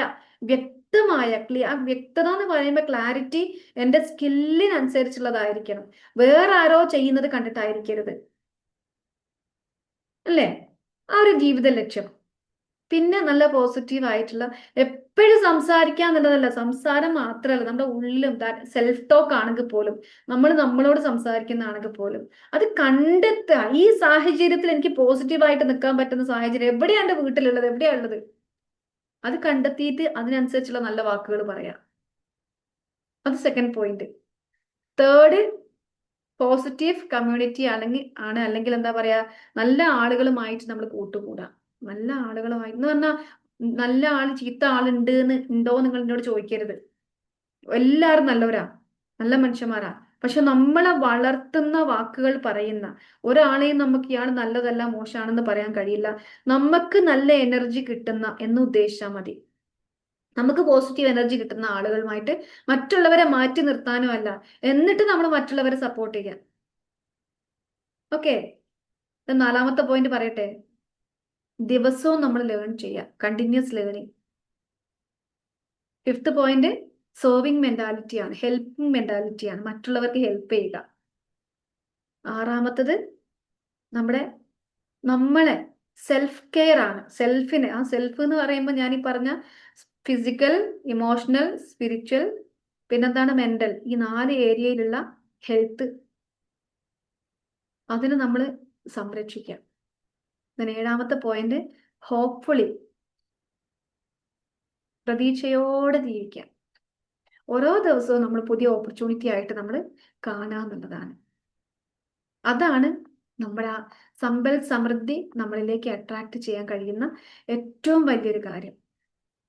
ആ വ്യക്തത എന്ന് പറയുമ്പോൾ ക്ലാരിറ്റി എൻ്റെ സ്കില്ലിനനുസരിച്ചുള്ളതായിരിക്കണം. വേറെ ആരോ ചെയ്യുന്നത് കണ്ടിട്ടായിരിക്കരുത്, അല്ലേ? ആ ഒരു ജീവിത ലക്ഷ്യം. പിന്നെ നല്ല പോസിറ്റീവ് ആയിട്ടുള്ള, എപ്പോഴും സംസാരിക്കുക എന്നുള്ളതല്ല, സംസാരം മാത്രമല്ല, നമ്മുടെ ഉള്ളിലും സെൽഫ് ടോക്ക് ആണെങ്കിൽ പോലും, നമ്മൾ നമ്മളോട് സംസാരിക്കുന്നതാണെങ്കിൽ പോലും അത് കണ്ടെത്തുക. ഈ സാഹചര്യത്തിൽ എനിക്ക് പോസിറ്റീവായിട്ട് നിൽക്കാൻ പറ്റുന്ന സാഹചര്യം എവിടെയാണ് എൻ്റെ വീട്ടിലുള്ളത്, എവിടെയാണുള്ളത്, അത് കണ്ടെത്തിയിട്ട് അതിനനുസരിച്ചുള്ള നല്ല വാക്കുകൾ പറയാം. അത് second point. Third, positive community അല്ലെങ്കിൽ എന്താ പറയാ, നല്ല ആളുകളുമായിട്ട് നമ്മൾ കൂട്ടുകൂടാം. നല്ല ആളുകളുമായി എന്ന് പറഞ്ഞാൽ നല്ല ചീത്ത ഉണ്ടോ നിങ്ങൾ എന്നോട് ചോദിക്കരുത്. എല്ലാവരും നല്ലവരാ, നല്ല മനുഷ്യന്മാരാ. പക്ഷെ നമ്മളെ വളർത്തുന്ന വാക്കുകൾ പറയുന്ന ഒരാളെയും നമുക്ക് ഇയാൾ നല്ലതല്ല മോശമാണെന്ന് പറയാൻ കഴിയില്ല. നമുക്ക് നല്ല എനർജി കിട്ടുന്ന എന്ന് ഉദ്ദേശിച്ചാൽ മതി. നമുക്ക് പോസിറ്റീവ് എനർജി കിട്ടുന്ന ആളുകളുമായിട്ട് മറ്റുള്ളവരെ മാറ്റി നിർത്താനോ അല്ല, എന്നിട്ട് നമ്മൾ മറ്റുള്ളവരെ സപ്പോർട്ട് ചെയ്യാം. ഓക്കെ. 4ാമത്തെ പോയിന്റ് പറയട്ടെ. ദിവസവും നമ്മൾ ലേൺ ചെയ്യുക, continuous learning. 5th point serving മെന്റാലിറ്റിയാണ്, ഹെൽപ്പിംഗ് മെന്റാലിറ്റിയാണ്, മറ്റുള്ളവർക്ക് ഹെൽപ്പ് ചെയ്യുക. 6ാമത്തത് നമ്മളെ സെൽഫ് കെയർ ആണ്. സെൽഫിന്, ആ സെൽഫ് എന്ന് പറയുമ്പോൾ ഞാൻ ഈ പറഞ്ഞ ഫിസിക്കൽ, ഇമോഷണൽ, സ്പിരിച്വൽ, പിന്നെന്താണ് മെന്റൽ, ഈ 4 ഏരിയയിലുള്ള ഹെൽത്ത്, അതിന് നമ്മൾ സംരക്ഷിക്കാം. 7ാമത്തെ പോയിന്റ് ഹോപ്പ്ഫുള്ളി, പ്രതീക്ഷയോടെ ജീവിക്കാം. ഓരോ ദിവസവും നമ്മൾ പുതിയ ഓപ്പർച്യൂണിറ്റി ആയിട്ട് നമ്മൾ കാണാന്നുള്ളതാണ്. അതാണ് നമ്മുടെ ആ സമ്പൽ സമൃദ്ധി നമ്മളിലേക്ക് അട്രാക്ട് ചെയ്യാൻ കഴിയുന്ന ഏറ്റവും വലിയൊരു കാര്യം.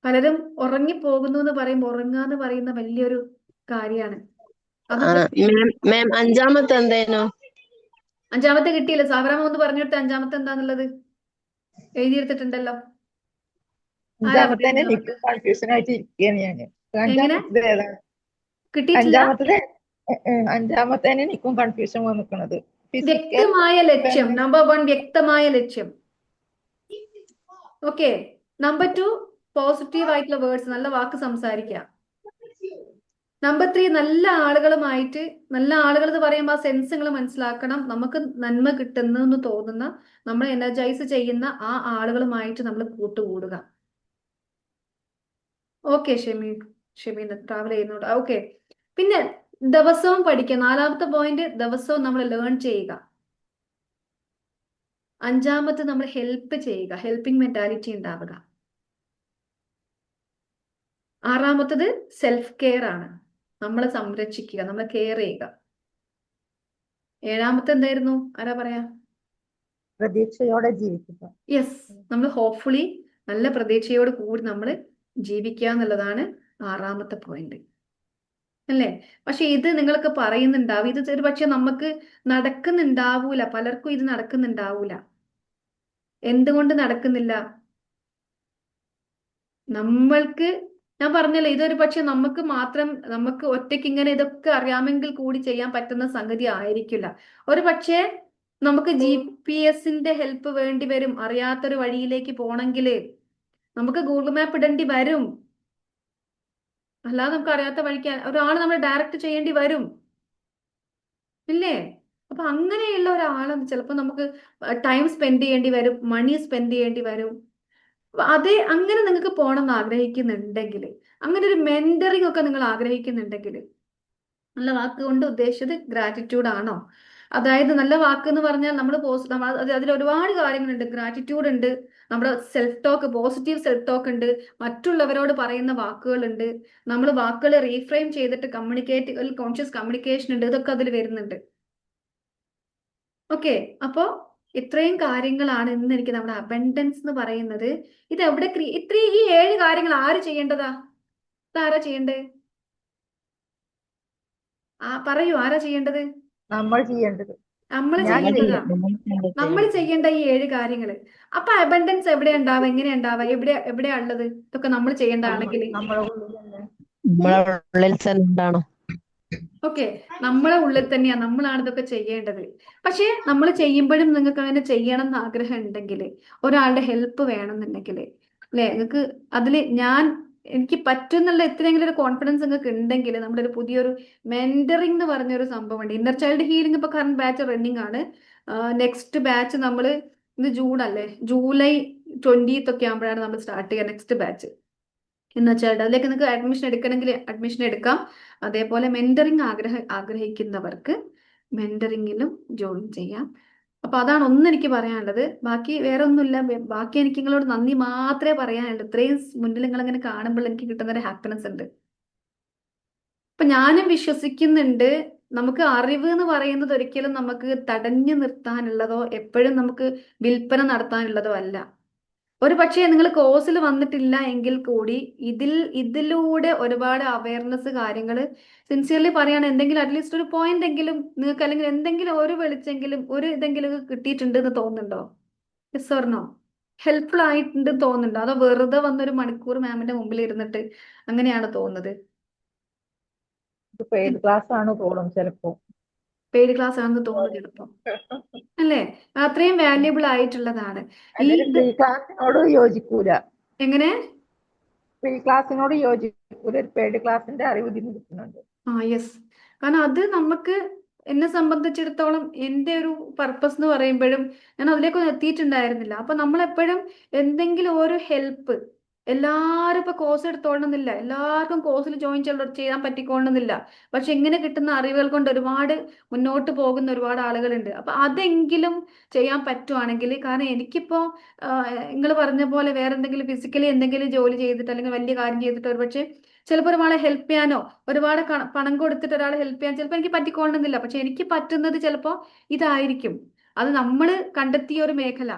പലരും ഉറങ്ങിപ്പോകുന്നു എന്ന് പറയുമ്പോൾ ഉറങ്ങാന്ന് പറയുന്ന വലിയൊരു കാര്യമാണ്. മാം 5ാമത്തെ എന്തേനോ? 5ാമത്തെ കിട്ടിയില്ല. സാവറാമ ഒന്ന് പറഞ്ഞിട്ട് 5ാമത്തെ എന്താന്നുള്ളത് എഴുതിയെടുത്തിട്ടുണ്ടല്ലോ. കൺഫ്യൂഷൻ ആയിട്ട് ഇരിക്കുകയാണ് ഞാന്. എങ്ങനെ കിട്ടിയിട്ടില്ല? 5ാമത്തേനെ എനിക്കും കൺഫ്യൂഷൻ വന്നിരിക്കുന്നത്. വ്യക്തമായ ലക്ഷ്യം, നമ്പർ 1 വ്യക്തമായ ലക്ഷ്യം. ഓക്കെ. നമ്പർ 2 പോസിറ്റീവ് ആയിട്ടുള്ള വേർഡ്സ്, നല്ല വാക്ക് സംസാരിക്കുക. നമ്പർ 3 നല്ല ആളുകളുമായിട്ട്, നല്ല ആളുകൾ എന്ന് പറയുമ്പോൾ ആ സെൻസ് നിങ്ങൾ മനസ്സിലാക്കണം. നമുക്ക് നന്മ കിട്ടുന്നു തോന്നുന്ന, നമ്മളെ എനർജൈസ് ചെയ്യുന്ന ആ ആളുകളുമായിട്ട് നമ്മൾ കൂട്ടുകൂടുക. ഓക്കെ. ഷെമീൻ ട്രാവൽ ചെയ്യുന്നുണ്ട്. ഓക്കെ. പിന്നെ ദിവസവും പഠിക്കുക. 4ാമത്തെ പോയിന്റ് ദിവസവും നമ്മൾ ലേൺ ചെയ്യുക. അഞ്ചാമത് നമ്മൾ ഹെൽപ്പ് ചെയ്യുക, ഹെൽപ്പിംഗ് മെന്റാലിറ്റി ഉണ്ടാവുക. ആറാമത്തത് സെൽഫ് കെയർ ആണ്, നമ്മളെ സംരക്ഷിക്കുക, നമ്മളെ കെയർ ചെയ്യുക. ഏഴാമത്തെ എന്തായിരുന്നു, ആരാ പറയാ? പ്രതീക്ഷയോടെ ജീവിക്കുക. യെസ്, നമ്മൾ ഹോപ്പ്ഫുള്ളി നല്ല പ്രതീക്ഷയോട് കൂടി നമ്മൾ ജീവിക്കുക എന്നുള്ളതാണ് ആറാമത്തെ പോയിന്റ്, അല്ലേ? പക്ഷെ ഇത് നിങ്ങൾക്ക് പറയുന്നുണ്ടാവും, ഇത് ഒരു പക്ഷെ നമുക്ക് നടക്കുന്നുണ്ടാവൂല, പലർക്കും ഇത് നടക്കുന്നുണ്ടാവൂല. എന്തുകൊണ്ട് നടക്കുന്നില്ല? നമ്മൾക്ക്, ഞാൻ പറഞ്ഞല്ലോ, ഇതൊരു പക്ഷെ നമുക്ക് മാത്രം, നമുക്ക് ഒറ്റയ്ക്ക് ഇങ്ങനെ ഇതൊക്കെ അറിയാമെങ്കിൽ കൂടി ചെയ്യാൻ പറ്റുന്ന സംഗതി ആയിരിക്കില്ല. ഒരു പക്ഷേ നമുക്ക് GPS ഹെൽപ്പ് വേണ്ടി വരും. അറിയാത്തൊരു വഴിയിലേക്ക് പോണെങ്കിൽ നമുക്ക് ഗൂഗിൾ മാപ്പ് ഇടേണ്ടി വരും. അല്ലാതെ നമുക്ക് അറിയാത്ത വഴിക്ക് ഒരാൾ നമ്മൾ ഡയറക്റ്റ് ചെയ്യേണ്ടി വരും, ഇല്ലേ? അപ്പൊ അങ്ങനെയുള്ള ഒരാളെ ചിലപ്പോൾ നമുക്ക് ടൈം സ്പെൻഡ് ചെയ്യേണ്ടി വരും, മണി സ്പെൻഡ് ചെയ്യേണ്ടി വരും. അതെ, അങ്ങനെ നിങ്ങൾക്ക് പോകണം എന്ന് ആഗ്രഹിക്കുന്നുണ്ടെങ്കിൽ, അങ്ങനെ ഒരു മെന്ററിങ് ഒക്കെ നിങ്ങൾ ആഗ്രഹിക്കുന്നുണ്ടെങ്കിൽ, നല്ല വാക്ക് കൊണ്ട് ഉദ്ദേശിച്ചത് ഗ്രാറ്റിറ്റ്യൂഡ് ആണോ? അതായത് നല്ല വാക്ക് എന്ന് പറഞ്ഞാൽ നമ്മൾ അതിൽ ഒരുപാട് കാര്യങ്ങളുണ്ട്. ഗ്രാറ്റിറ്റ്യൂഡ് ഉണ്ട്, നമ്മുടെ self talk, positive self talk ഉണ്ട്, മറ്റുള്ളവരോട് പറയുന്ന വാക്കുകളുണ്ട്, നമ്മൾ വാക്കുകൾ റീഫ്രെയിം ചെയ്തിട്ട് കോൺഷ്യസ് കമ്മ്യൂണിക്കേഷൻ ഉണ്ട്, ഇതൊക്കെ അതിൽ വരുന്നുണ്ട്. ഓക്കെ, അപ്പോ ഇത്രയും കാര്യങ്ങളാണ് ഇന്ന് എനിക്ക് നമ്മുടെ അബൻഡൻസ് എന്ന് പറയുന്നത്. ഇത് എവിടെ ഈ 7 കാര്യങ്ങൾ ആര് ചെയ്യേണ്ടതാ? ഇതാരാ ചെയ്യേണ്ടത്? പറയൂ, ആരാ ചെയ്യേണ്ടത്? നമ്മൾ ചെയ്യേണ്ടത്. നമ്മൾ ഞാൻ ചെയ്യേണ്ടതാ. നമ്മൾ നമ്മൾ ചെയ്യേണ്ട ഈ 7 കാര്യങ്ങള്. അപ്പൊ അബൻഡൻസ് എവിടെ ഉണ്ടാവുക, എങ്ങനെയാ ഉണ്ടാവുക, എവിടെയാ ഉള്ളത്? ഇതൊക്കെ നമ്മൾ ചെയ്യേണ്ടതാണെങ്കിൽ നമ്മളെ ഉള്ളിൽ തന്നെ. നമ്മളെ ഉള്ളിൽ തന്നെ ഉണ്ടാണോ? ഓക്കെ, നമ്മളെ ഉള്ളിൽ തന്നെയാ, നമ്മളാണ് ഇതൊക്കെ ചെയ്യേണ്ടത്. പക്ഷെ നമ്മൾ ചെയ്യുമ്പോഴും നിങ്ങൾക്ക് അങ്ങനെ ചെയ്യണം എന്ന് ആഗ്രഹം ഉണ്ടെങ്കിൽ, ഒരാളുടെ ഹെൽപ്പ് വേണമെന്നുണ്ടെങ്കിൽ, അല്ലെ, നിങ്ങൾക്ക് അതിൽ എനിക്ക് പറ്റുന്നുള്ള എത്രയെങ്കിലും ഒരു കോൺഫിഡൻസ് നിങ്ങൾക്ക് ഉണ്ടെങ്കിൽ, നമ്മുടെ ഒരു പുതിയൊരു മെന്ററിംഗ് എന്ന് പറഞ്ഞൊരു സംഭവമുണ്ട്. ഇന്നർ ചൈൽഡ് ഹീലിംഗ് ഇപ്പൊ കറന്റ് ബാച്ച് റണ്ണിങ് ആണ്. നെക്സ്റ്റ് ബാച്ച് നമ്മൾ, ഇത് ജൂൺ അല്ലേ, ജൂലൈ 20th ഒക്കെ ആകുമ്പോഴാണ് നമ്മൾ സ്റ്റാർട്ട് ചെയ്യുക നെക്സ്റ്റ് ബാച്ച്. എന്ന് വെച്ചാൽ അതിലേക്ക് നിങ്ങൾക്ക് അഡ്മിഷൻ എടുക്കണമെങ്കിൽ അഡ്മിഷൻ എടുക്കാം. അതേപോലെ മെന്ററിങ് ആഗ്രഹിക്കുന്നവർക്ക് മെന്ററിങ്ങിലും ജോയിൻ ചെയ്യാം. അപ്പൊ അതാണ് എനിക്ക് പറയാനുള്ളത്. ബാക്കി വേറെ ഒന്നുമില്ല. ബാക്കി എനിക്ക് നിങ്ങളോട് നന്ദി മാത്രമേ പറയാനുള്ളൂ. ഇത്രയും മുന്നിൽ നിങ്ങളിങ്ങനെ കാണുമ്പോൾ എനിക്ക് കിട്ടുന്ന ഒരു ഹാപ്പിനെസ് ഉണ്ട്. അപ്പൊ ഞാനും വിശ്വസിക്കുന്നുണ്ട്, നമുക്ക് അറിവ് എന്ന് പറയുന്നത് ഒരിക്കലും നമുക്ക് തടഞ്ഞു നിർത്താനുള്ളതോ എപ്പോഴും നമുക്ക് വിൽപ്പന നടത്താനുള്ളതോ അല്ല. ഒരു പക്ഷേ നിങ്ങൾ കോഴ്സിൽ വന്നിട്ടില്ല എങ്കിൽ കൂടി ഇതിലൂടെ ഒരുപാട് അവയർനെസ് കാര്യങ്ങൾ, സിൻസിയർലി പറയുകയാണ്, എന്തെങ്കിലും അറ്റ്ലീസ്റ്റ് ഒരു പോയിന്റ് എങ്കിലും നിങ്ങൾക്ക്, അല്ലെങ്കിൽ എന്തെങ്കിലും ഒരു വെളിച്ചെങ്കിലും ഒരു ഇതെങ്കിലും കിട്ടിയിട്ടുണ്ട് എന്ന് തോന്നുന്നുണ്ടോ? Yes or no? ഹെൽപ്ഫുൾ ആയിട്ടുണ്ട് തോന്നുന്നുണ്ടോ? അതോ വെറുതെ വന്നൊരു മണിക്കൂർ മാമിന്റെ മുമ്പിൽ ഇരുന്നിട്ട് അങ്ങനെയാണ് തോന്നുന്നത്? പെയ്ഡ് ക്ലാസ് ആണ് തോന്നും ചിലപ്പോ. പെയ്ഡ് ക്ലാസ് ആണെന്ന് തോന്നുന്നു ചിലപ്പോൾ, അല്ലേ? അത്രയും വാല്യുബിൾ ആയിട്ടുള്ളതാണ് അതൊരു ഫ്രീ ക്ലാസ്സിനോട് യോജിക്കൂല. എങ്ങനെ? ഫ്രീ ക്ലാസ്സിനോട് യോജിക്കൂല, ഒരു പെയ്ഡ് ക്ലാസ്സിന്റെ അറിവ് ഇതിന് കിട്ടുന്നുണ്ട്. യെസ്, കാരണം അത് നമുക്ക്, എന്നെ സംബന്ധിച്ചിടത്തോളം എൻ്റെ ഒരു പർപ്പസ് എന്ന് പറയുമ്പോഴും ഞാൻ അതിലേക്കൊന്നും എത്തിയിട്ടുണ്ടായിരുന്നില്ല. അപ്പൊ നമ്മളെപ്പോഴും എന്തെങ്കിലും ഒരു ഹെൽപ്പ്, എല്ലാവരും ഇപ്പൊ കോഴ്സ് എടുത്തോളണമെന്നില്ല, എല്ലാവർക്കും കോഴ്സിൽ ജോയിൻ ചെയ്യാൻ പറ്റിക്കോളണമെന്നില്ല. പക്ഷെ ഇങ്ങനെ കിട്ടുന്ന അറിവുകൾ കൊണ്ട് ഒരുപാട് മുന്നോട്ട് പോകുന്ന ഒരുപാട് ആളുകളുണ്ട്. അപ്പൊ അതെങ്കിലും ചെയ്യാൻ പറ്റുവാണെങ്കിൽ, കാരണം എനിക്കിപ്പോ നിങ്ങൾ പറഞ്ഞ പോലെ വേറെ എന്തെങ്കിലും ഫിസിക്കലി എന്തെങ്കിലും ജോലി ചെയ്തിട്ട് അല്ലെങ്കിൽ വലിയ കാര്യം ചെയ്തിട്ട് ഒരുപക്ഷെ ചിലപ്പോൾ ഒരാളെ ഹെൽപ്പ് ചെയ്യാനോ ഒരുപാട് പണം കൊടുത്തിട്ട് ഒരാളെ ഹെൽപ്പ് ചെയ്യാൻ ചിലപ്പോൾ എനിക്ക് പറ്റിക്കൊള്ളുന്നില്ല. പക്ഷെ എനിക്ക് പറ്റുന്നത് ചിലപ്പോൾ ഇതായിരിക്കും. അത് നമ്മൾ കണ്ടെത്തിയ ഒരു മേഖല.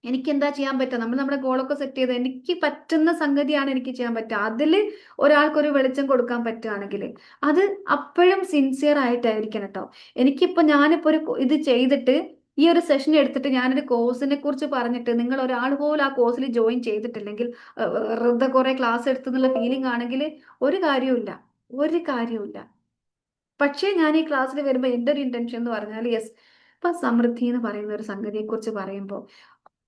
എനിക്ക് എന്താ ചെയ്യാൻ പറ്റുക? നമ്മൾ നമ്മുടെ ഗോളൊക്കെ സെറ്റ് ചെയ്ത് എനിക്ക് പറ്റുന്ന സംഗതിയാണ് എനിക്ക് ചെയ്യാൻ പറ്റുക. അതിൽ ഒരാൾക്കൊരു വെളിച്ചം കൊടുക്കാൻ പറ്റുകയാണെങ്കിൽ അത് അപ്പോഴും സിൻസിയർ ആയിട്ടായിരിക്കണം കേട്ടോ. ഞാനിപ്പോ ഒരു ഇത് ചെയ്തിട്ട് ഈ ഒരു സെഷൻ എടുത്തിട്ട് ഞാനൊരു കോഴ്സിനെ കുറിച്ച് പറഞ്ഞിട്ട് നിങ്ങൾ ഒരാൾ പോലും ആ കോഴ്സിൽ ജോയിൻ ചെയ്തിട്ടില്ലെങ്കിൽ, വെറുതെ കുറെ ക്ലാസ് എടുത്തെന്നുള്ള ഫീലിംഗ് ആണെങ്കിൽ ഒരു കാര്യവുമില്ല. പക്ഷേ ഞാൻ ഈ ക്ലാസ്സിൽ വരുമ്പോൾ എൻ്റെ ഒരു ഇന്റൻഷൻ എന്ന് പറഞ്ഞാൽ, യെസ്, ഇപ്പൊ സമൃദ്ധി എന്ന് പറയുന്ന ഒരു സംഗതിയെ കുറിച്ച് പറയുമ്പോൾ,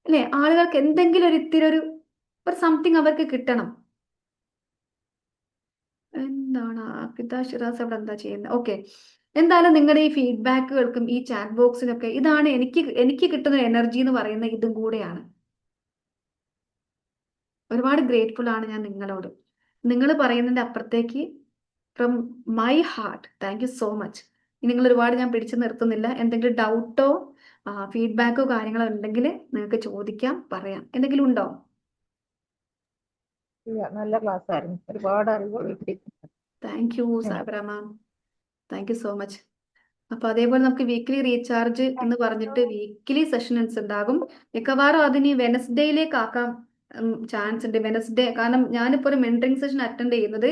അല്ലെ, ആളുകൾക്ക് എന്തെങ്കിലും ഒരു സംതിങ് അവർക്ക് കിട്ടണം. എന്താണ് പിതാ ഷിറാസ് അവിടെ എന്താ ചെയ്യുന്നത്? ഓക്കെ, എന്തായാലും നിങ്ങളുടെ ഈ ഫീഡ്ബാക്കുകൾക്കും ഈ ചാറ്റ് ബോക്സിനൊക്കെ ഇതാണ് എനിക്ക് കിട്ടുന്ന എനർജി എന്ന് പറയുന്ന ഇതും കൂടെയാണ്. ഒരുപാട് ഗ്രേറ്റ്ഫുൾ ആണ് ഞാൻ നിങ്ങളോട്. നിങ്ങൾ പറയുന്നതിന്റെ അപ്പുറത്തേക്ക് from my heart thank you so much. നിങ്ങൾ ഒരുപാട് ഞാൻ പിടിച്ചു നിർത്തുന്നില്ല. എന്തെങ്കിലും ഡൗട്ടോ ഫീഡ്ബാക്കോ കാര്യങ്ങളോ ഉണ്ടെങ്കിൽ നിങ്ങൾക്ക് ചോദിക്കാം, പറയാം. എന്തെങ്കിലും ഉണ്ടോ? ഇല്ല, നല്ല ക്ലാസ് ആയിരുന്നു, ഒരുപാട് അറിവുകൾ കിട്ടി. Thank you Sabara ma'am, thank you so much. അപ്പൊ അതേപോലെ നമുക്ക് വീക്ക്ലി റീചാർജ് എന്ന് പറഞ്ഞിട്ട് വീക്ക്ലി സെഷൻസ് ഉണ്ടാകും. മിക്കവാറും അതിന് വെനസ്ഡേയിലേക്ക് ആക്കാൻ ചാൻസ് ഉണ്ട്. വെനസ്ഡേ, കാരണം ഞാനിപ്പോൾ ഒരു മെന്ററിംഗ് സെഷൻ അറ്റൻഡ് ചെയ്യുന്നത്,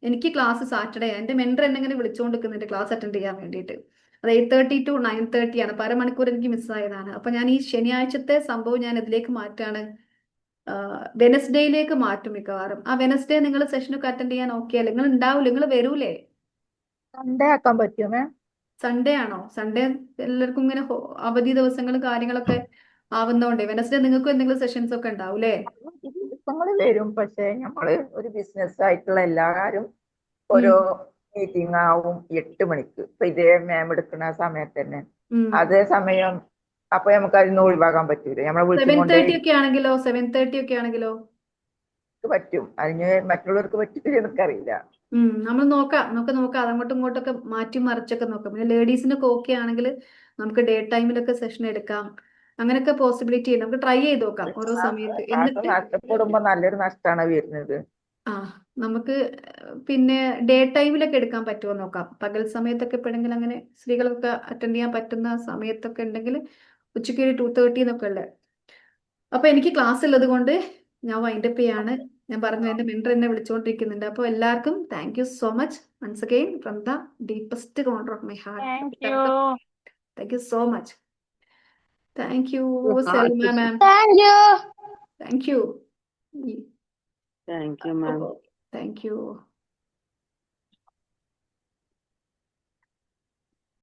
എനിക്ക് ക്ലാസ് സാറ്റർഡേ, എൻ്റെ മെന്റർ എന്നെ ഇങ്ങനെ വിളിച്ചുകൊണ്ടിരിക്കുന്നുണ്ട് ക്ലാസ് അറ്റൻഡ് ചെയ്യാൻ വേണ്ടിയിട്ട്. അത് 8:30 to 9:30 ആണ്. അപ്പൊ അരമണിക്കൂർ എനിക്ക് മിസ്സായതാണ്. അപ്പൊ ഞാൻ ഈ ശനിയാഴ്ചത്തെ സംഭവം ഞാൻ ഇതിലേക്ക് മാറ്റാണ്, വെനസ്ഡേയിലേക്ക് മാറ്റും മിക്കവാറും. ആ വെനസ്ഡേ നിങ്ങൾ സെഷനൊക്കെ അറ്റൻഡ് ചെയ്യാൻ ഓക്കെ അല്ലേ? നിങ്ങൾ ഉണ്ടാവില്ലേ? നിങ്ങൾ വരൂലേ? സൺഡേ ആക്കാൻ പറ്റുമോ മാം? സൺഡേ ആണോ? സൺഡേ എല്ലാവർക്കും ഇങ്ങനെ അവധി ദിവസങ്ങളും കാര്യങ്ങളൊക്കെ ആവുന്നോണ്ടേ വെനസ്ഡേ നിങ്ങൾക്കും എന്തെങ്കിലും സെഷൻസ് ഒക്കെ ഉണ്ടാവൂലേ? ദിവസങ്ങളിൽ വരും, പക്ഷെ നമ്മള് ഒരു ബിസിനസ് ആയിട്ടുള്ള എല്ലാവരും ഓരോ മീറ്റിംഗ് ആവും 8 മണിക്ക്. ഇപ്പൊ ഇതേ മാം എടുക്കുന്ന സമയത്ത് തന്നെ അതേ സമയം, അപ്പൊ നമുക്ക് അതിന് ഒഴിവാക്കാൻ പറ്റൂല. നമ്മളെ 7:30 ഒക്കെ ആണെങ്കിലോ? 7:30 ഒക്കെ ആണെങ്കിലോ? പറ്റും. അതിന് മറ്റുള്ളവർക്ക് പറ്റില്ല എനിക്കറിയില്ല. നമ്മൾ നോക്കാം, നമുക്ക് നോക്കാം, അങ്ങോട്ടും ഇങ്ങോട്ടൊക്കെ മാറ്റി മറിച്ചൊക്കെ നോക്കാം. പിന്നെ ലേഡീസിനൊക്കെ ഓക്കെ ആണെങ്കിൽ നമുക്ക് ഡേ ടൈമിലൊക്കെ സെഷൻ എടുക്കാം. അങ്ങനെയൊക്കെ പോസിബിലിറ്റി ഉണ്ട്. നമുക്ക് ട്രൈ ചെയ്ത് നോക്കാം ഓരോ സമയത്ത്. എന്നിട്ട് നഷ്ടപ്പെടുമ്പോ നല്ലൊരു നഷ്ടമാണ് വരുന്നത്. നമുക്ക് പിന്നെ ഡേ ടൈമിലൊക്കെ എടുക്കാൻ പറ്റുമോ നോക്കാം. പകൽ സമയത്തൊക്കെ എപ്പോഴെങ്കിലും അങ്ങനെ സ്ത്രീകളൊക്കെ അറ്റൻഡ് ചെയ്യാൻ പറ്റുന്ന സമയത്തൊക്കെ ഉണ്ടെങ്കിൽ ഉച്ചയ്ക്ക് ഒരു 2:30 എന്നൊക്കെ ഉള്ളത്. അപ്പൊ എനിക്ക് ക്ലാസ് ഉള്ളത് കൊണ്ട് ഞാൻ വൈൻഡപ്പ് ചെയ്യാണ്. ഞാൻ പറഞ്ഞു എന്റെ മെന്റർ എന്നെ വിളിച്ചുകൊണ്ടിരിക്കുന്നുണ്ട്. അപ്പോൾ എല്ലാവർക്കും thank you so much once again from the deepest corner of my heart. Thank you so much. Thank you Selma ma'am. Thank you. Thank you ma'am. Thank U.